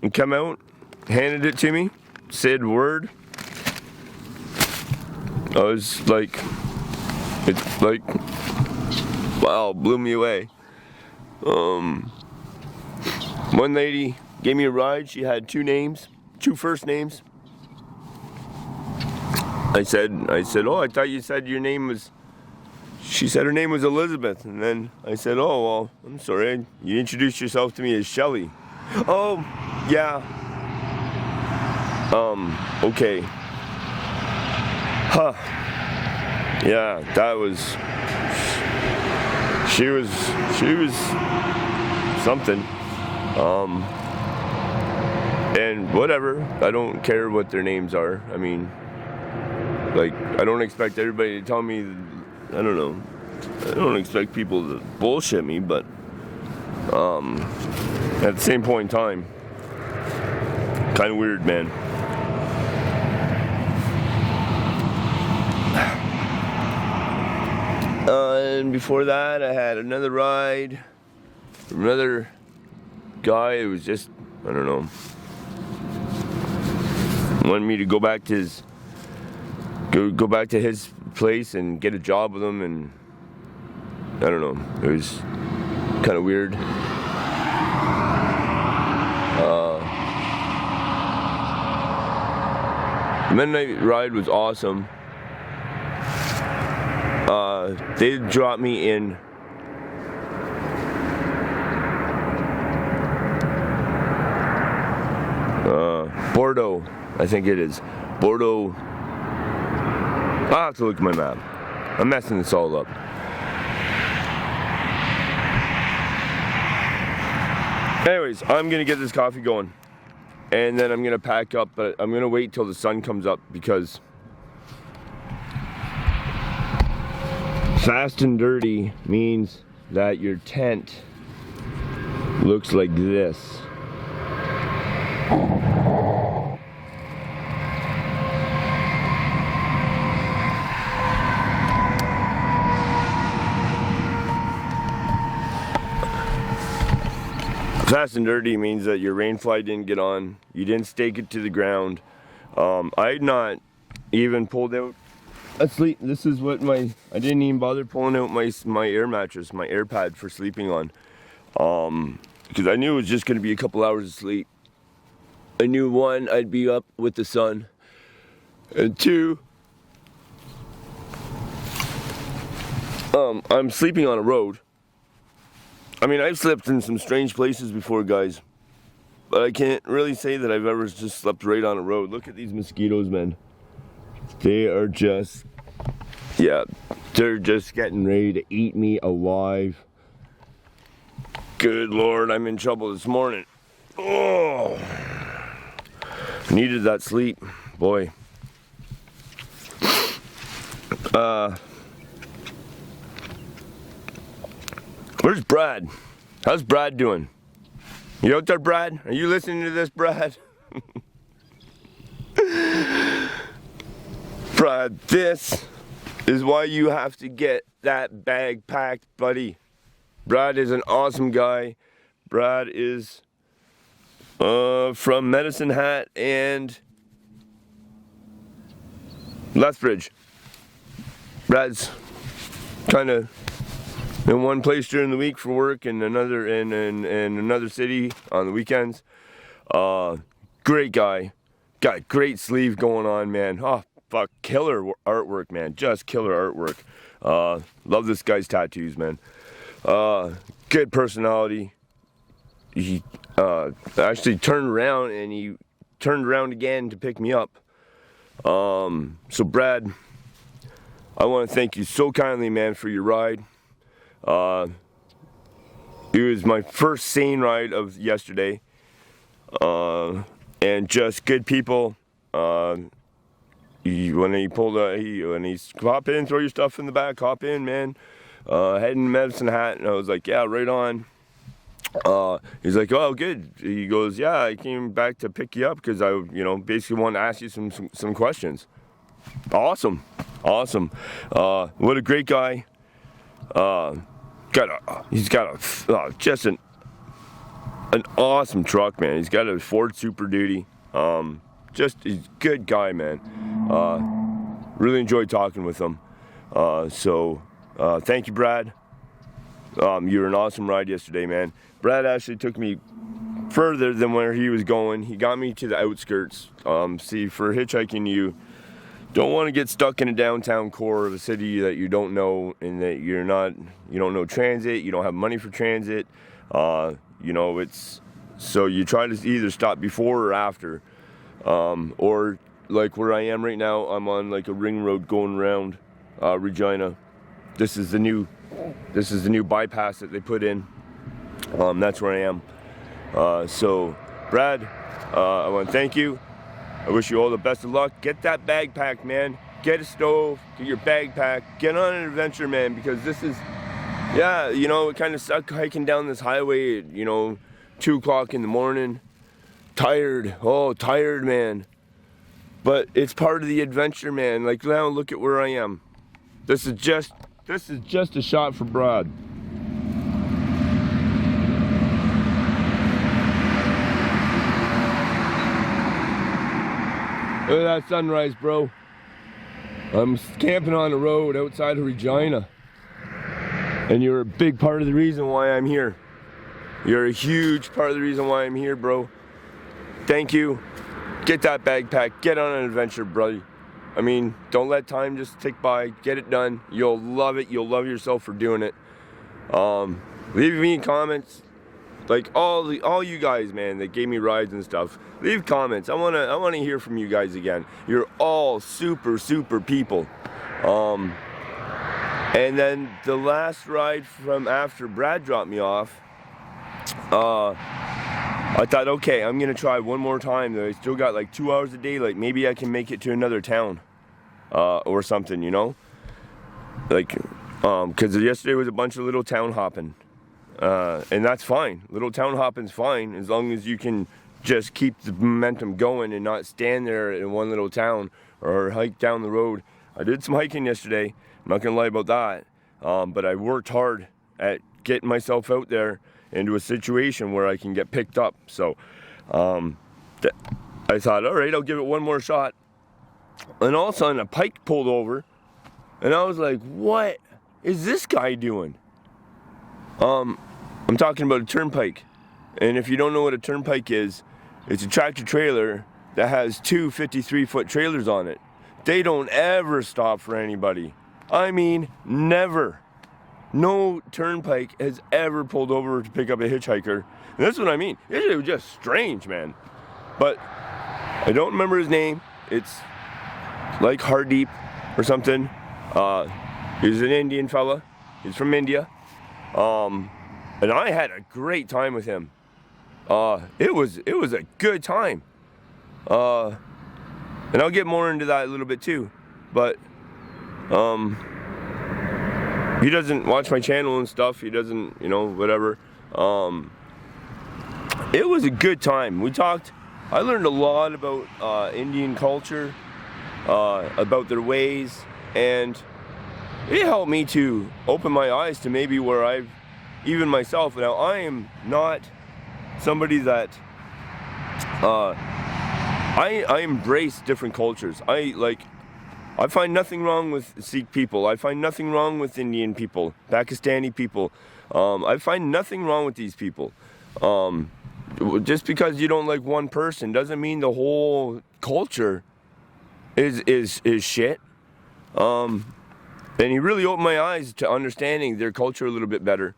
B: and come out, handed it to me, said word. I was like, it's like, wow, blew me away. One lady gave me a ride. She had 2 names, 2 first names. I said, "Oh, I thought you said your name was." She said her name was Elizabeth, and then I said, "Oh, well, I'm sorry. You introduced yourself to me as Shelley." "Oh, yeah. Okay." Huh. Yeah, that was. She was something. And whatever. I don't care what their names are. I mean, like, I don't expect everybody to tell me. I don't know. I don't expect people to bullshit me, but at the same point in time, kind of weird, man. And before that, I had another ride from another guy. It was just, I don't know, wanted me to go back to his place and get a job with him, and I don't know, it was kind of weird. The midnight ride was awesome. They dropped me in Bordeaux, I think it is. Bordeaux. I'll have to look at my map. I'm messing this all up. Anyways, I'm gonna get this coffee going, and then I'm gonna pack up, but I'm gonna wait till the sun comes up, because fast and dirty means that your tent looks like this. Fast and dirty means that your rainfly didn't get on, you didn't stake it to the ground. I had not even pulled out a sleep. This is what I didn't even bother pulling out my air mattress, my air pad for sleeping on, because I knew it was just going to be a couple hours of sleep. I knew, 1, I'd be up with the sun, and 2, I'm sleeping on a road. I mean, I've slept in some strange places before, guys, but I can't really say that I've ever just slept right on a road. Look at these mosquitoes, man. They are just, yeah, they're just getting ready to eat me alive. Good Lord, I'm in trouble this morning. Oh, needed that sleep, boy. Where's Brad? How's Brad doing? You out there, Brad? Are you listening to this, Brad? Brad, this is why you have to get that bag packed, buddy. Brad is an awesome guy. Brad is from Medicine Hat and Lethbridge. Brad's kind of in one place during the week for work and another in another city on the weekends. Great guy. Got great sleeve going on, man. Oh, fuck, killer artwork, man. Just killer artwork. Love this guy's tattoos, man. Good personality. He actually turned around and he turned around again to pick me up. So Brad, I want to thank you so kindly, man, for your ride. It was my first sane ride of yesterday. And just good people. When he's hop in, throw your stuff in the back, hop in, man. Heading to Medicine Hat, and I was like, yeah, right on. He's like, oh, good. He goes, yeah, I came back to pick you up because I, basically want to ask you some questions. Awesome. What a great guy. He's got just an awesome truck, man. He's got a Ford Super Duty. He's a good guy, man. Really enjoyed talking with him. Thank you, Brad. You were an awesome ride yesterday, man. Brad actually took me further than where he was going. He got me to the outskirts. See, for hitchhiking, you don't want to get stuck in a downtown core of a city that you don't know, and that you don't know transit, you don't have money for transit. So you try to either stop before or after, or like where I am right now, I'm on like a ring road going around Regina. This is the new bypass that they put in. That's where I am. So Brad, I want to thank you. I wish you all the best of luck. Get that bag packed, man. Get a stove, get your bag packed, get on an adventure, man, because this is, it kind of sucked hiking down this highway at, 2 o'clock in the morning. Tired, man. But it's part of the adventure, man. Like, now look at where I am. This is just a shot for Brad. Look at that sunrise, bro. I'm camping on the road outside of Regina. And you're a big part of the reason why I'm here. You're a huge part of the reason why I'm here, bro. Thank you. Get that bag packed. Get on an adventure, brother. I mean, don't let time just tick by. Get it done. You'll love it. You'll love yourself for doing it. Leave me comments. Like all you guys, man, that gave me rides and stuff. Leave comments. I wanna hear from you guys again. You're all super people. And then the last ride from after Brad dropped me off, I thought, okay, I'm gonna try one more time. Though I still got like 2 hours a day. Like maybe I can make it to another town, or something, Like, because yesterday was a bunch of little town hopping. And that's fine. Little town hopping's fine as long as you can just keep the momentum going and not stand there in one little town or hike down the road. I did some hiking yesterday. I'm not gonna lie about that. But I worked hard at getting myself out there into a situation where I can get picked up. So I thought, all right, I'll give it one more shot. And all of a sudden a pike pulled over and I was like, what is this guy doing? I'm talking about a turnpike. And if you don't know what a turnpike is, it's a tractor trailer that has two 53-foot trailers on it. They don't ever stop for anybody. I mean, never. No turnpike has ever pulled over to pick up a hitchhiker. And that's what I mean. It was just strange, man. But I don't remember his name. It's like Hardeep or something. He's an Indian fella. He's from India. And I had a great time with him. It was a good time. And I'll get more into that a little bit too. But he doesn't watch my channel and stuff. He doesn't, you know, whatever. It was a good time. We talked. I learned a lot about Indian culture, about their ways, and it helped me to open my eyes to maybe where I've, even myself. Now, I am not somebody that I embrace different cultures. I find nothing wrong with Sikh people. I find nothing wrong with Indian people, Pakistani people. I find nothing wrong with these people. Just because you don't like one person doesn't mean the whole culture is shit. And he really opened my eyes to understanding their culture a little bit better.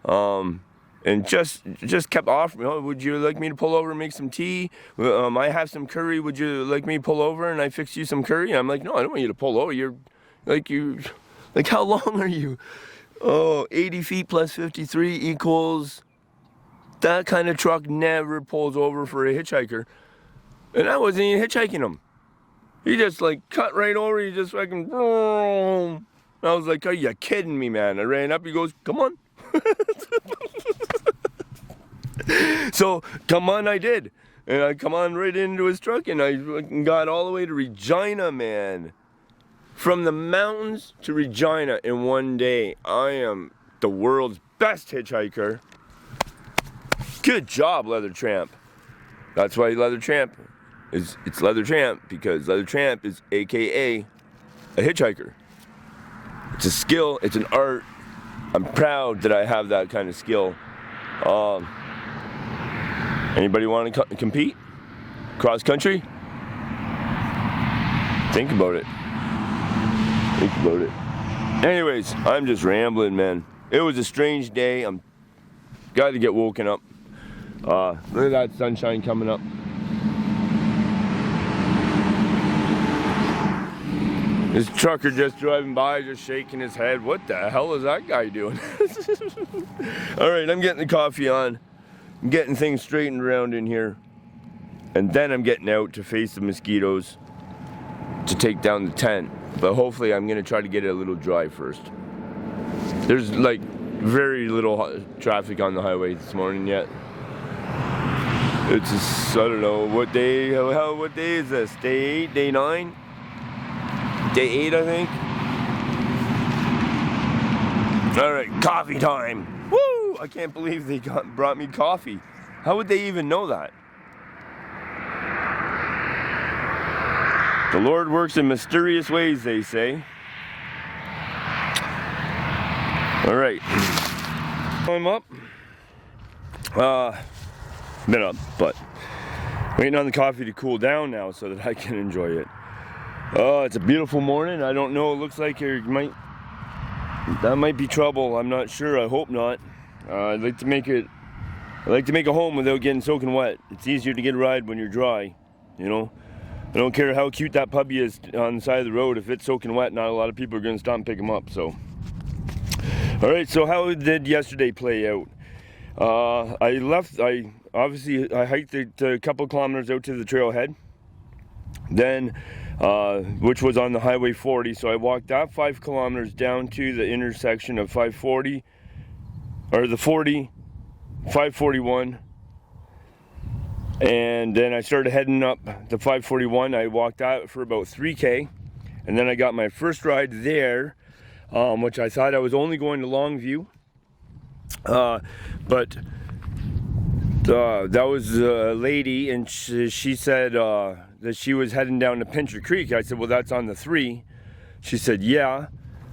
B: And just kept offering, oh, would you like me to pull over and make some tea? I have some curry. Would you like me to pull over and I fix you some curry? And I'm like, no, I don't want you to pull over. You're like, how long are you? Oh, 80 feet plus 53 equals, that kind of truck never pulls over for a hitchhiker. And I wasn't even hitchhiking him. He just like cut right over. He just fucking, boom. I was like, are you kidding me, man? I ran up. He goes, come on. So come on, I did, and I come on right into his truck, and I got all the way to Regina, man. From the mountains to Regina in one day. I am the world's best hitchhiker. Good job, Leather Tramp. That's why Leather Tramp it's Leather Tramp, because Leather Tramp is AKA a hitchhiker. It's a skill. It's an art. I'm proud that I have that kind of skill. Anybody want to compete? Cross country? Think about it. Think about it. Anyways, I'm just rambling, man. It was a strange day. I'm got to get woken up. Look at that sunshine coming up. This trucker just driving by, just shaking his head. What the hell is that guy doing? All right, I'm getting the coffee on. I'm getting things straightened around in here. And then I'm getting out to face the mosquitoes to take down the tent. But hopefully I'm gonna try to get it a little dry first. There's like very little traffic on the highway this morning yet. It's just, I don't know, what day is this? Day 8, day 9? Day 8, I think. All right, coffee time. Woo! I can't believe they brought me coffee. How would they even know that? The Lord works in mysterious ways, they say. All right. I'm up. Been up, but waiting on the coffee to cool down now so that I can enjoy it. Oh, it's a beautiful morning. I don't know. It looks like that might be trouble. I'm not sure. I hope not. I'd like to make a home without getting soaking wet. It's easier to get a ride when you're dry, you know. I don't care how cute that puppy is on the side of the road. If it's soaking wet, not a lot of people are going to stop and pick him up. So, all right. So how did yesterday play out? I hiked a couple kilometers out to the trailhead. Then, which was on the Highway 40. So I walked that 5 kilometers down to the intersection of 540, or the 40, 541. And then I started heading up the 541. I walked out for about 3K. And then I got my first ride there, which I thought I was only going to Longview. But that was a lady, and she said that she was heading down to Pincher Creek. I said, well, that's on the 3. She said, yeah.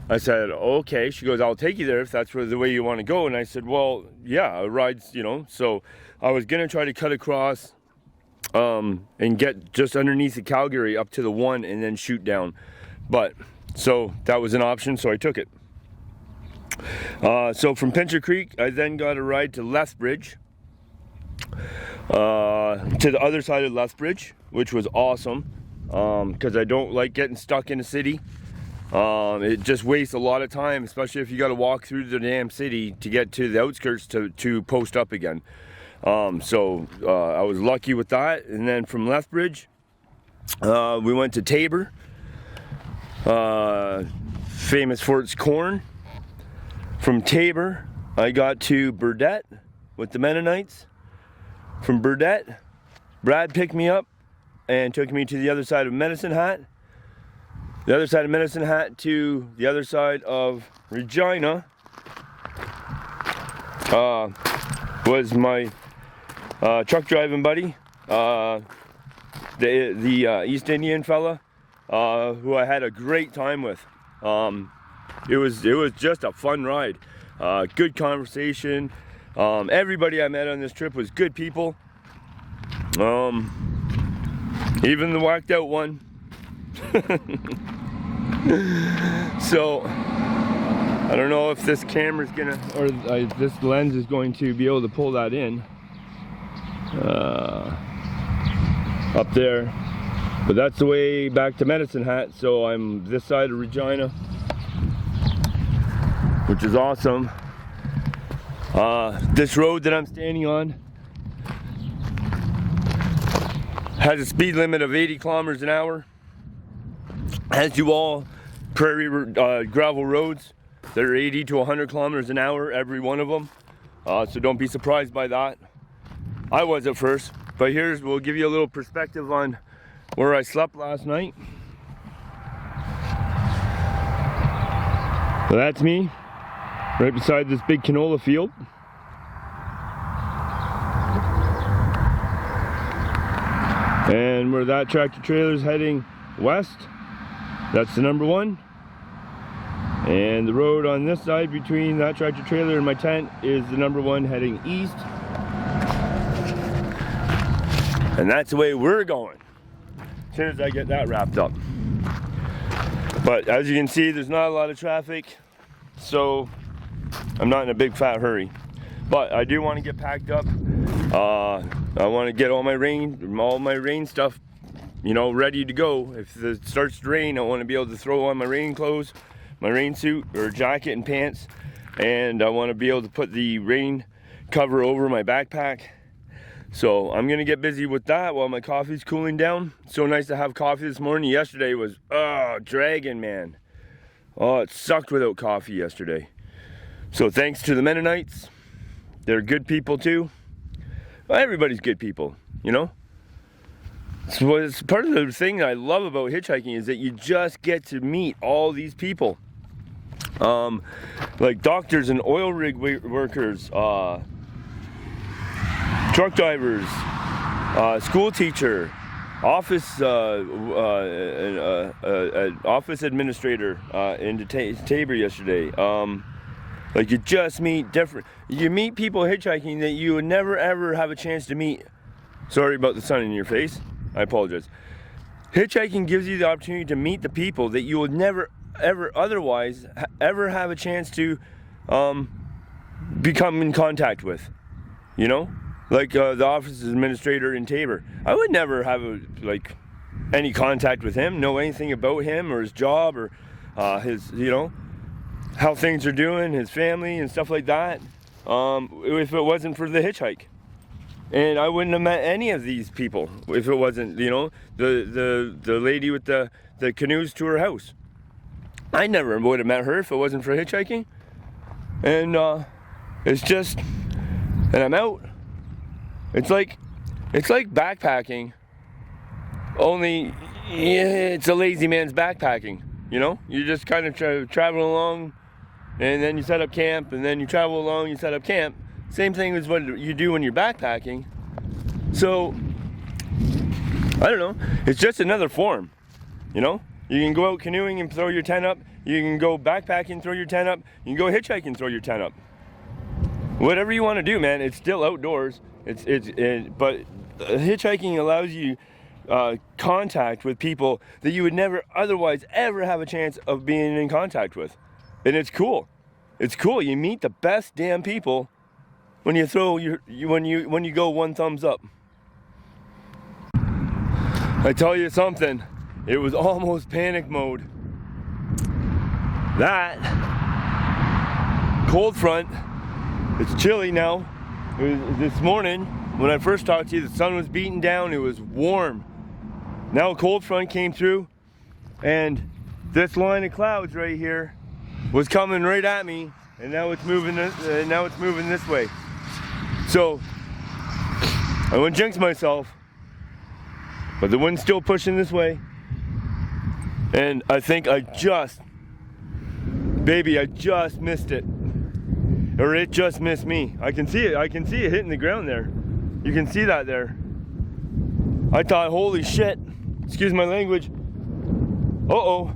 B: I said, okay. She goes, I'll take you there if that's the way you want to go. And I said, well, yeah, a ride's, you know. So I was going to try to cut across and get just underneath the Calgary up to the 1 and then shoot down. But, so that was an option, so I took it. So from Pincher Creek, I then got a ride to Lethbridge, to the other side of Lethbridge, which was awesome, because I don't like getting stuck in a city. It just wastes a lot of time, especially if you got to walk through the damn city to get to the outskirts to post up again. So I was lucky with that. And then from Lethbridge, we went to Tabor, famous for its corn. From Tabor, I got to Burdett with the Mennonites. From Burdett, Brad picked me up and took me to the other side of Medicine Hat. The other side of Medicine Hat to the other side of Regina was my truck driving buddy, the East Indian fella, who I had a great time with. It was just a fun ride, good conversation. Everybody I met on this trip was good people. Even the whacked out one. So I don't know if this camera's gonna, or this lens is going to be able to pull that in up there, but that's the way back to Medicine Hat. So I'm this side of Regina, which is awesome. This road that I'm standing on has a speed limit of 80 kilometers an hour, as do all prairie gravel roads. They're 80 to 100 kilometers an hour, every one of them. So don't be surprised by that. I was at first, but we'll give you a little perspective on where I slept last night. So that's me, right beside this big canola field. And where that tractor trailer is heading west, that's the number one. And the road on this side between that tractor trailer and my tent is the number one heading east. And that's the way we're going, as soon as I get that wrapped up. But as you can see, there's not a lot of traffic, so I'm not in a big fat hurry. But I do want to get packed up. I want to get all my rain stuff, you know, ready to go. If it starts to rain, I want to be able to throw on my rain clothes, my rain suit or jacket and pants, and I want to be able to put the rain cover over my backpack. So I'm gonna get busy with that while my coffee's cooling down. So nice to have coffee this morning. Yesterday was dragging, man. Oh, it sucked without coffee yesterday. So thanks to the Mennonites. They're good people too. Well, everybody's good people, you know? So it's part of the thing that I love about hitchhiking is that you just get to meet all these people. Like doctors and oil rig workers, truck drivers, school teacher, office office administrator in Tabor yesterday. Like you just meet you meet people hitchhiking that you would never ever have a chance to meet. Sorry about the sun in your face. I apologize. Hitchhiking gives you the opportunity to meet the people that you would never ever otherwise ever have a chance to become in contact with. You know, like the office administrator in Tabor. I would never have any contact with him, know anything about him or his job or his, you know, how things are doing, his family and stuff like that, if it wasn't for the hitchhike. And I wouldn't have met any of these people if it wasn't, you know, the lady with the canoes to her house. I never would have met her if it wasn't for hitchhiking. And it's just, and I'm out. It's like backpacking, only it's a lazy man's backpacking, you know? You just kind of travel along, and then you set up camp, and then you travel along, you set up camp. Same thing as what you do when you're backpacking. So, I don't know, it's just another form, you know? You can go out canoeing and throw your tent up. You can go backpacking, throw your tent up. You can go hitchhiking, throw your tent up. Whatever you want to do, man, it's still outdoors. But hitchhiking allows you contact with people that you would never otherwise ever have a chance of being in contact with. And it's cool. It's cool. You meet the best damn people when you throw when you go one thumbs up. I tell you something, it was almost panic mode. That cold front, it's chilly now.
A: This morning, when I first talked to you, the sun was beating down, it was warm. Now a cold front came through, and this line of clouds right here was coming right at me, and now it's moving this way. So I wouldn't jinx myself, but the wind's still pushing this way, and I think I just missed it. Or it just missed me. I can see it hitting the ground there. You can see that there. I thought, holy shit, excuse my language. Uh-oh,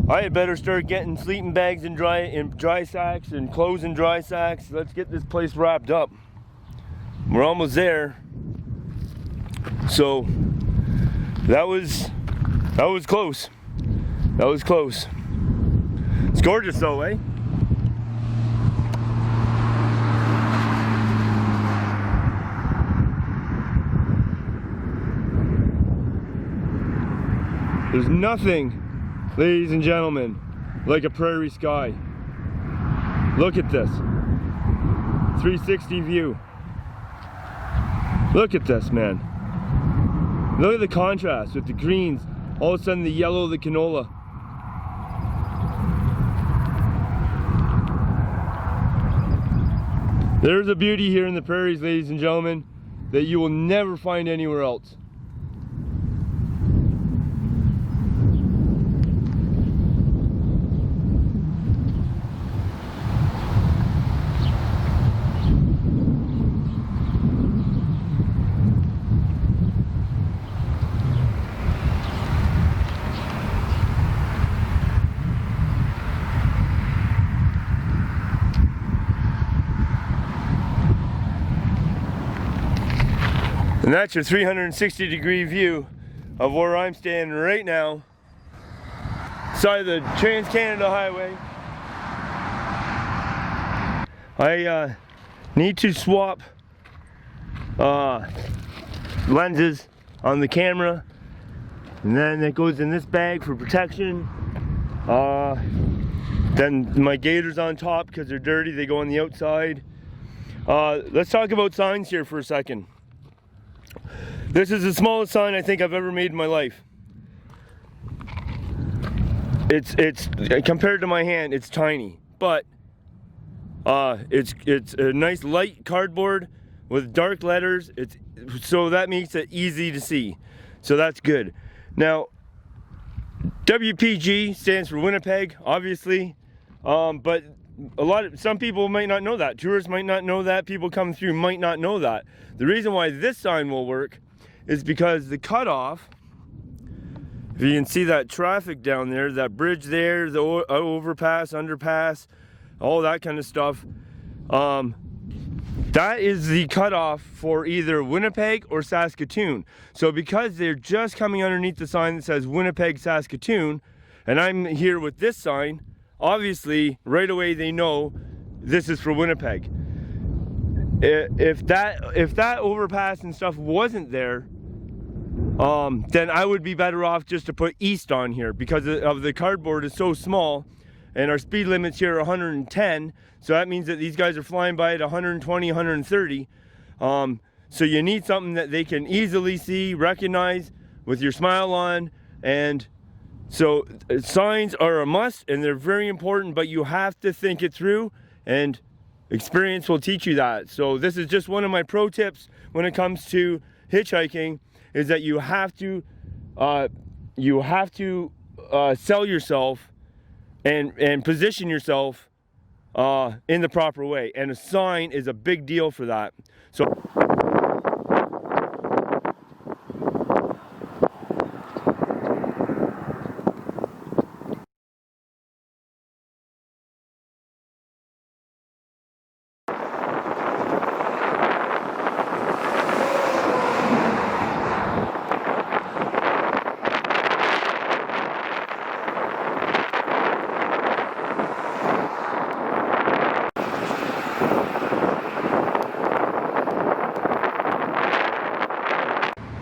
A: I had better start getting sleeping bags in dry sacks and clothes in dry sacks. Let's get this place wrapped up. We're almost there. So that was close. That was close. It's gorgeous though, eh? There's nothing, ladies and gentlemen, like a prairie sky. Look at this. 360 view. Look at this, man. Look at the contrast with the greens. All of a sudden the yellow of the canola. There's a beauty here in the prairies, ladies and gentlemen, that you will never find anywhere else. And that's your 360-degree view of where I'm standing right now, side of the Trans-Canada Highway. I need to swap lenses on the camera, and then it goes in this bag for protection. Then my gaiters on top because they're dirty, they go on the outside. Let's talk about signs here for a second. This is the smallest sign I think I've ever made in my life. It's compared to my hand, it's tiny, but it's a nice light cardboard with dark letters. So that makes it easy to see. So that's good. Now, WPG stands for Winnipeg, obviously, but some people might not know that. Tourists might not know that. People coming through might not know that. The reason why this sign will work is because the cutoff, if you can see that traffic down there, that bridge there, the overpass, underpass, all that kind of stuff, that is the cutoff for either Winnipeg or Saskatoon. So because they're just coming underneath the sign that says Winnipeg, Saskatoon, and I'm here with this sign, obviously right away they know this is for Winnipeg. If that overpass and stuff wasn't there, then I would be better off just to put east on here because of the cardboard is so small, and our speed limits here are 110. So that means that these guys are flying by at 120, 130. So you need something that they can easily see, recognize with your smile on. And so signs are a must and they're very important, but you have to think it through, and experience will teach you that. So this is just one of my pro tips when it comes to hitchhiking, is that you have to sell yourself and position yourself in the proper way, and a sign is a big deal for that. So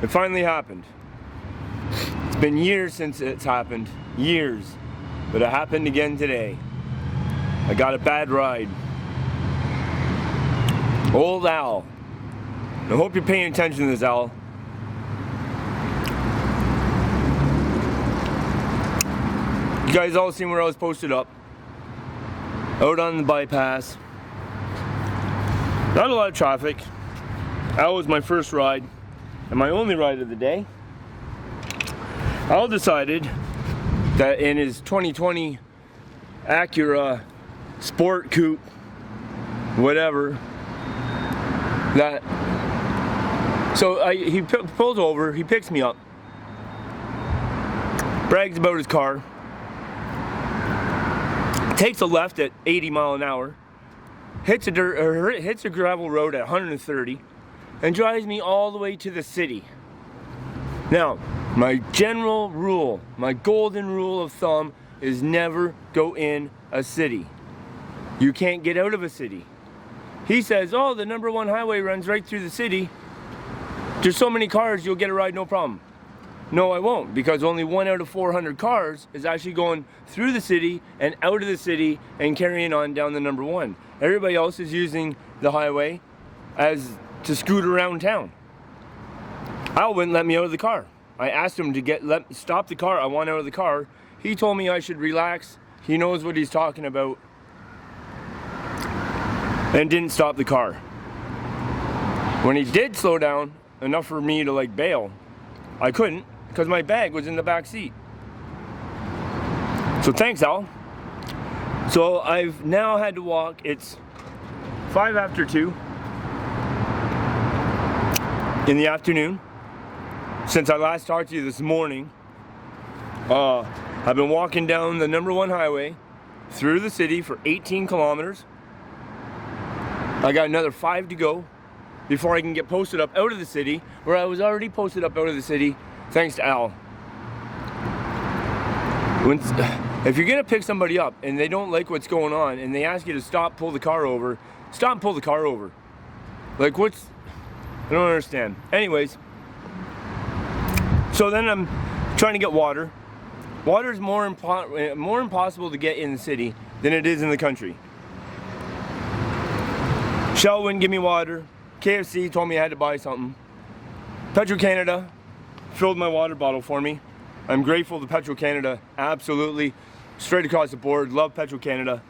A: it finally happened. It's been years since it's happened, years, but it happened again today. I got a bad ride. Old Al
B: I hope you're paying attention to this, Al. You guys all seen where I was posted up. Out on the bypass. Not a lot of traffic. That was my first ride and my only ride of the day. Al decided that in his 2020 Acura Sport Coupe, whatever, he pulls over, he picks me up, brags about his car, takes a left at 80 miles an hour, hits a gravel road at 130, and drives me all the way to the city. Now, my general rule, my golden rule of thumb is never go in a city. You can't get out of a city. He says, oh, the #1 highway runs right through the city. There's so many cars, you'll get a ride, no problem. No, I won't, because only 1 out of 400 cars is actually going through the city and out of the city and carrying on down the #1. Everybody else is using the highway to scoot around town. Al wouldn't let me out of the car. I asked him to stop the car. I want out of the car. He told me I should relax. He knows what he's talking about. And didn't stop the car. When he did slow down enough for me to like bail, I couldn't because my bag was in the back seat. So thanks, Al. So I've now had to walk. It's 5 after 2 in the afternoon. Since I last talked to you this morning, I've been walking down the #1 highway through the city for 18 kilometers. I got another 5 to go before I can get posted up out of the city, where I was already posted up out of the city, thanks to Al. If you're gonna pick somebody up and they don't like what's going on and they ask you to stop, pull the car over, stop and pull the car over. Like I don't understand. Anyways, so then I'm trying to get water. Water is more impossible to get in the city than it is in the country. Shell wouldn't give me water. KFC told me I had to buy something. Petro-Canada filled my water bottle for me. I'm grateful to Petro-Canada, absolutely. Straight across the board, love Petro-Canada.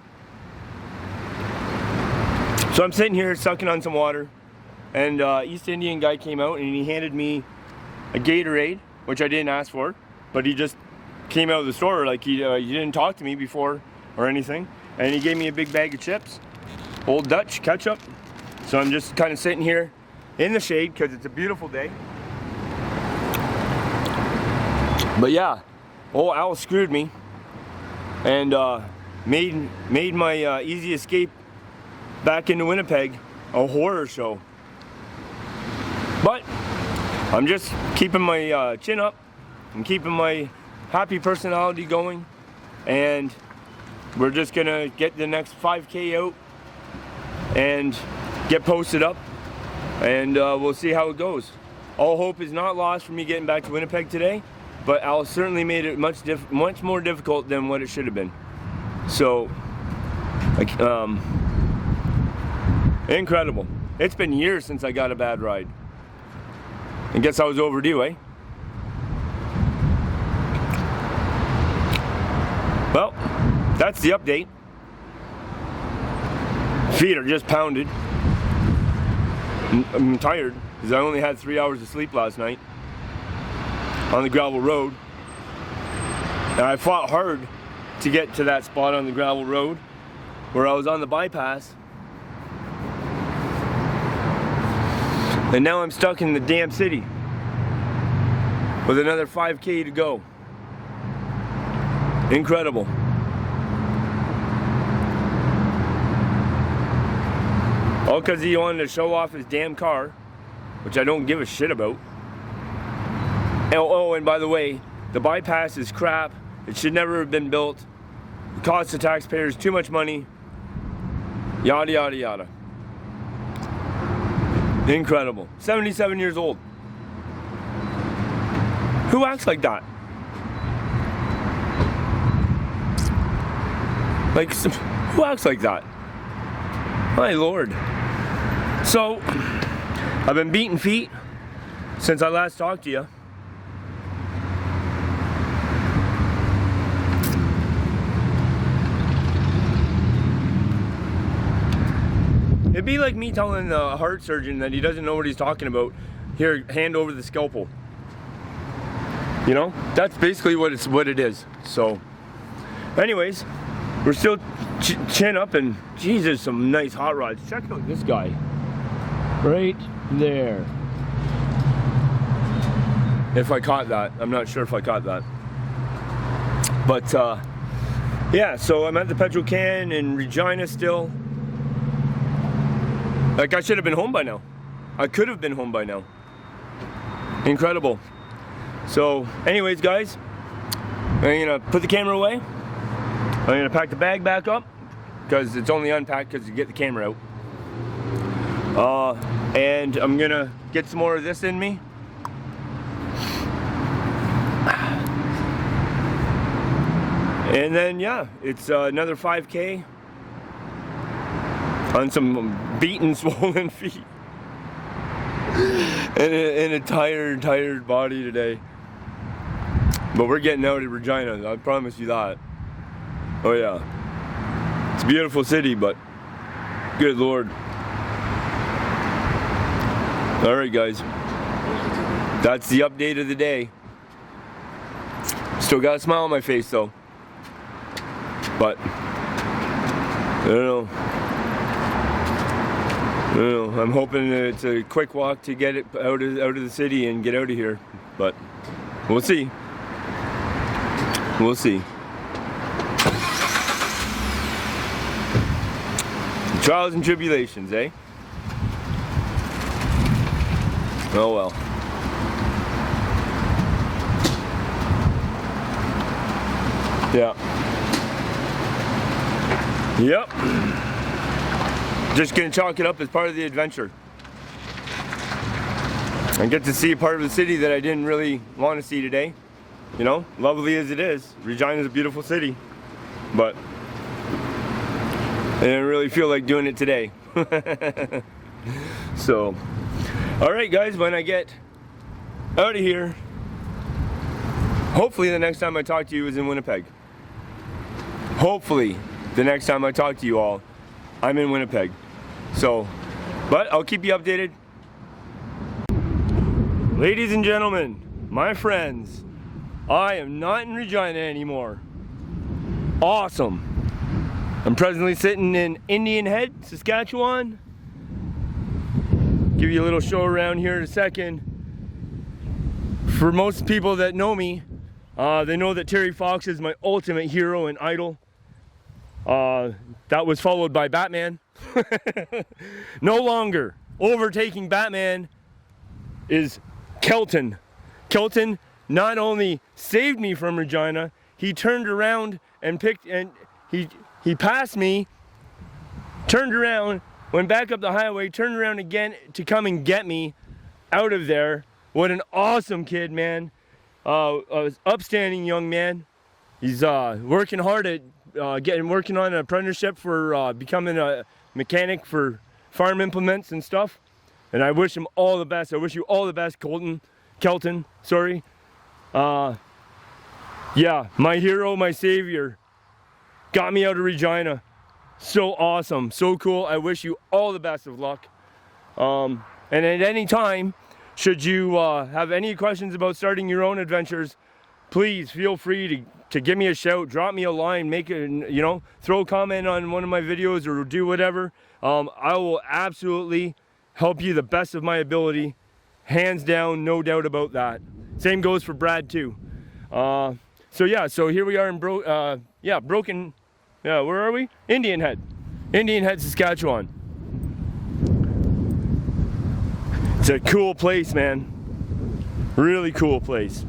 B: So I'm sitting here sucking on some water, and East Indian guy came out and he handed me a Gatorade, which I didn't ask for, but he just came out of the store like he didn't talk to me before or anything, and he gave me a big bag of chips, Old Dutch ketchup. So I'm just kind of sitting here in the shade because it's a beautiful day. But yeah, old Al screwed me and made my easy escape back into Winnipeg a horror show. But I'm just keeping my chin up and keeping my happy personality going, and we're just gonna get the next 5K out and get posted up, and we'll see how it goes. All hope is not lost for me getting back to Winnipeg today, but Al certainly made it much more difficult than what it should have been. So, incredible. It's been years since I got a bad ride. I guess I was overdue, eh? Well, that's the update. Feet are just pounded. I'm tired because I only had 3 hours of sleep last night on the gravel road. And I fought hard to get to that spot on the gravel road where I was on the bypass. And now I'm stuck in the damn city with another 5K to go. Incredible. All because he wanted to show off his damn car, which I don't give a shit about. Oh, and by the way, the bypass is crap. It should never have been built. It costs the taxpayers too much money. Yada, yada, yada. Incredible. 77 years old. Who acts like that? Like, who acts like that? My Lord. So, I've been beating feet since I last talked to you. It'd be like me telling the heart surgeon that he doesn't know what he's talking about. Here, hand over the scalpel. You know, that's basically what it is. So, anyways, we're still chin up, and Jesus, some nice hot rods. Check out this guy, right there. If I caught that, I'm not sure if I caught that. But yeah, so I'm at the petrol can in Regina still. Like, I should have been home by now. I could have been home by now. Incredible. So, anyways, guys, I'm gonna put the camera away. I'm gonna pack the bag back up because it's only unpacked because you get the camera out. And I'm gonna get some more of this in me. And then, yeah, it's another 5K on some beaten, swollen feet. And a tired body today. But we're getting out of Regina, I promise you that. Oh yeah. It's a beautiful city, but good Lord. Alright guys. That's the update of the day. Still got a smile on my face though. But I don't know. I'm hoping that it's a quick walk to get it out of the city and get out of here, but we'll see. We'll see. Trials and tribulations, eh? Oh well. Yeah. Yep. Just gonna chalk it up as part of the adventure. I get to see a part of the city that I didn't really want to see today. You know, lovely as it is. Regina's a beautiful city, but I didn't really feel like doing it today. So, alright guys, when I get out of here, hopefully the next time I talk to you is in Winnipeg. Hopefully the next time I talk to you all, I'm in Winnipeg. So, but I'll keep you updated. Ladies and gentlemen, my friends, I am not in Regina anymore. Awesome. I'm presently sitting in Indian Head, Saskatchewan. Give you a little show around here in a second. For most people that know me, they know that Terry Fox is my ultimate hero and idol. That was followed by Batman. No longer overtaking Batman is Kelton. Kelton not only saved me from Regina, he turned around and he passed me, turned around, went back up the highway, turned around again to come and get me out of there. What an awesome kid, man. An upstanding young man. He's working hard at working on an apprenticeship for becoming a mechanic for farm implements and stuff. And I wish him all the best. I wish you all the best, Kelton, sorry. Yeah, my hero, my savior, got me out of Regina. So awesome, so cool. I wish you all the best of luck. And at any time, should you have any questions about starting your own adventures, please feel free to give me a shout, drop me a line, make it, you know, throw a comment on one of my videos or do whatever. I will absolutely help you the best of my ability, hands down, no doubt about that. Same goes for Brad too. So yeah, so here we are in Broken, where are we? Indian Head, Saskatchewan. It's a cool place, man. Really cool place.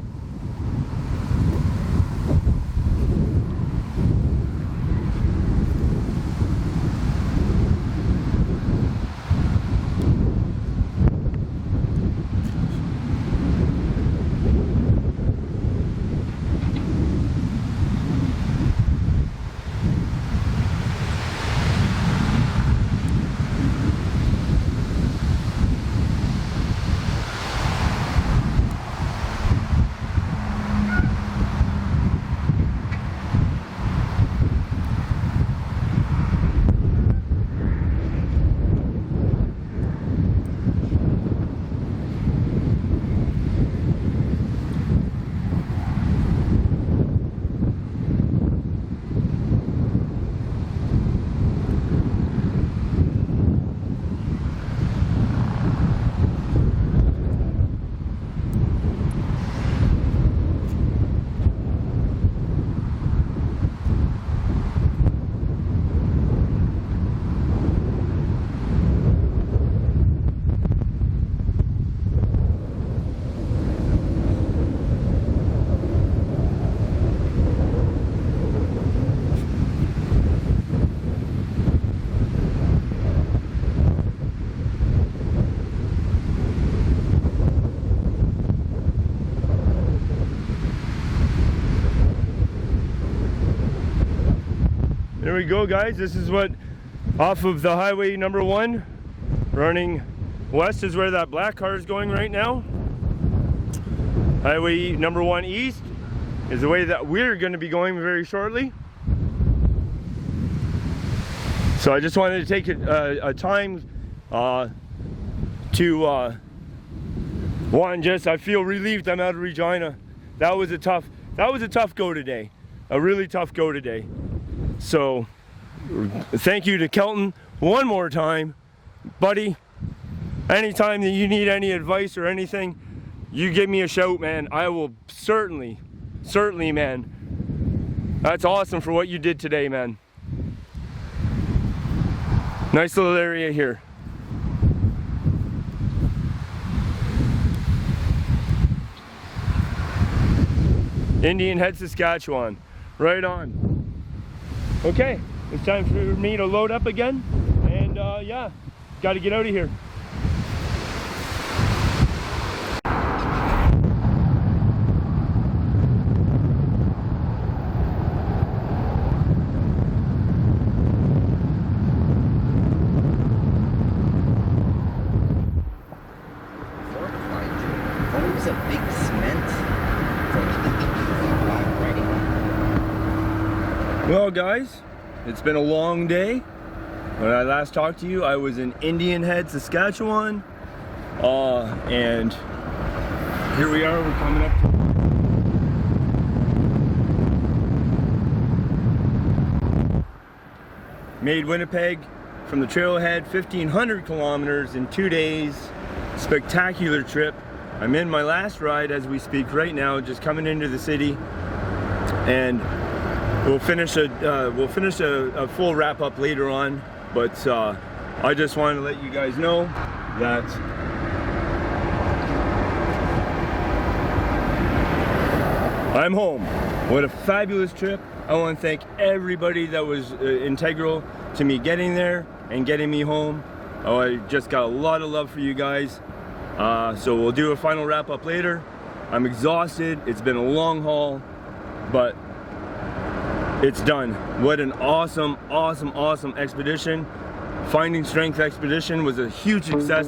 A: we go, guys. This is what, off of the highway number 1, running west is where that black car is going right now. Highway number 1 east is the way that we're going to be going very shortly. So I just wanted to take a time to I feel relieved I'm out of Regina. That was a tough go today, a really tough go today. So thank you to Kelton one more time, buddy. Anytime that you need any advice or anything, you give me a shout, man. I will certainly, man. That's awesome for what you did today, man. Nice little area here. Indian Head, Saskatchewan. Right on. Okay, it's time for me to load up again. And yeah, got to get out of here. Well, guys, it's been a long day. When I last talked to you, I was in Indian Head, Saskatchewan, and here we are. We're coming up to made Winnipeg from the trailhead, 1,500 kilometers in 2 days. Spectacular trip. I'm in my last ride as we speak right now, just coming into the city, and we'll finish a full wrap up later on. But I just wanted to let you guys know that I'm home. What a fabulous trip. I want to thank everybody that was integral to me getting there and getting me home. Oh, I just got a lot of love for you guys. So we'll do a final wrap up later. I'm exhausted. It's been a long haul, but it's done. What an awesome expedition. Finding Strength expedition was a huge success.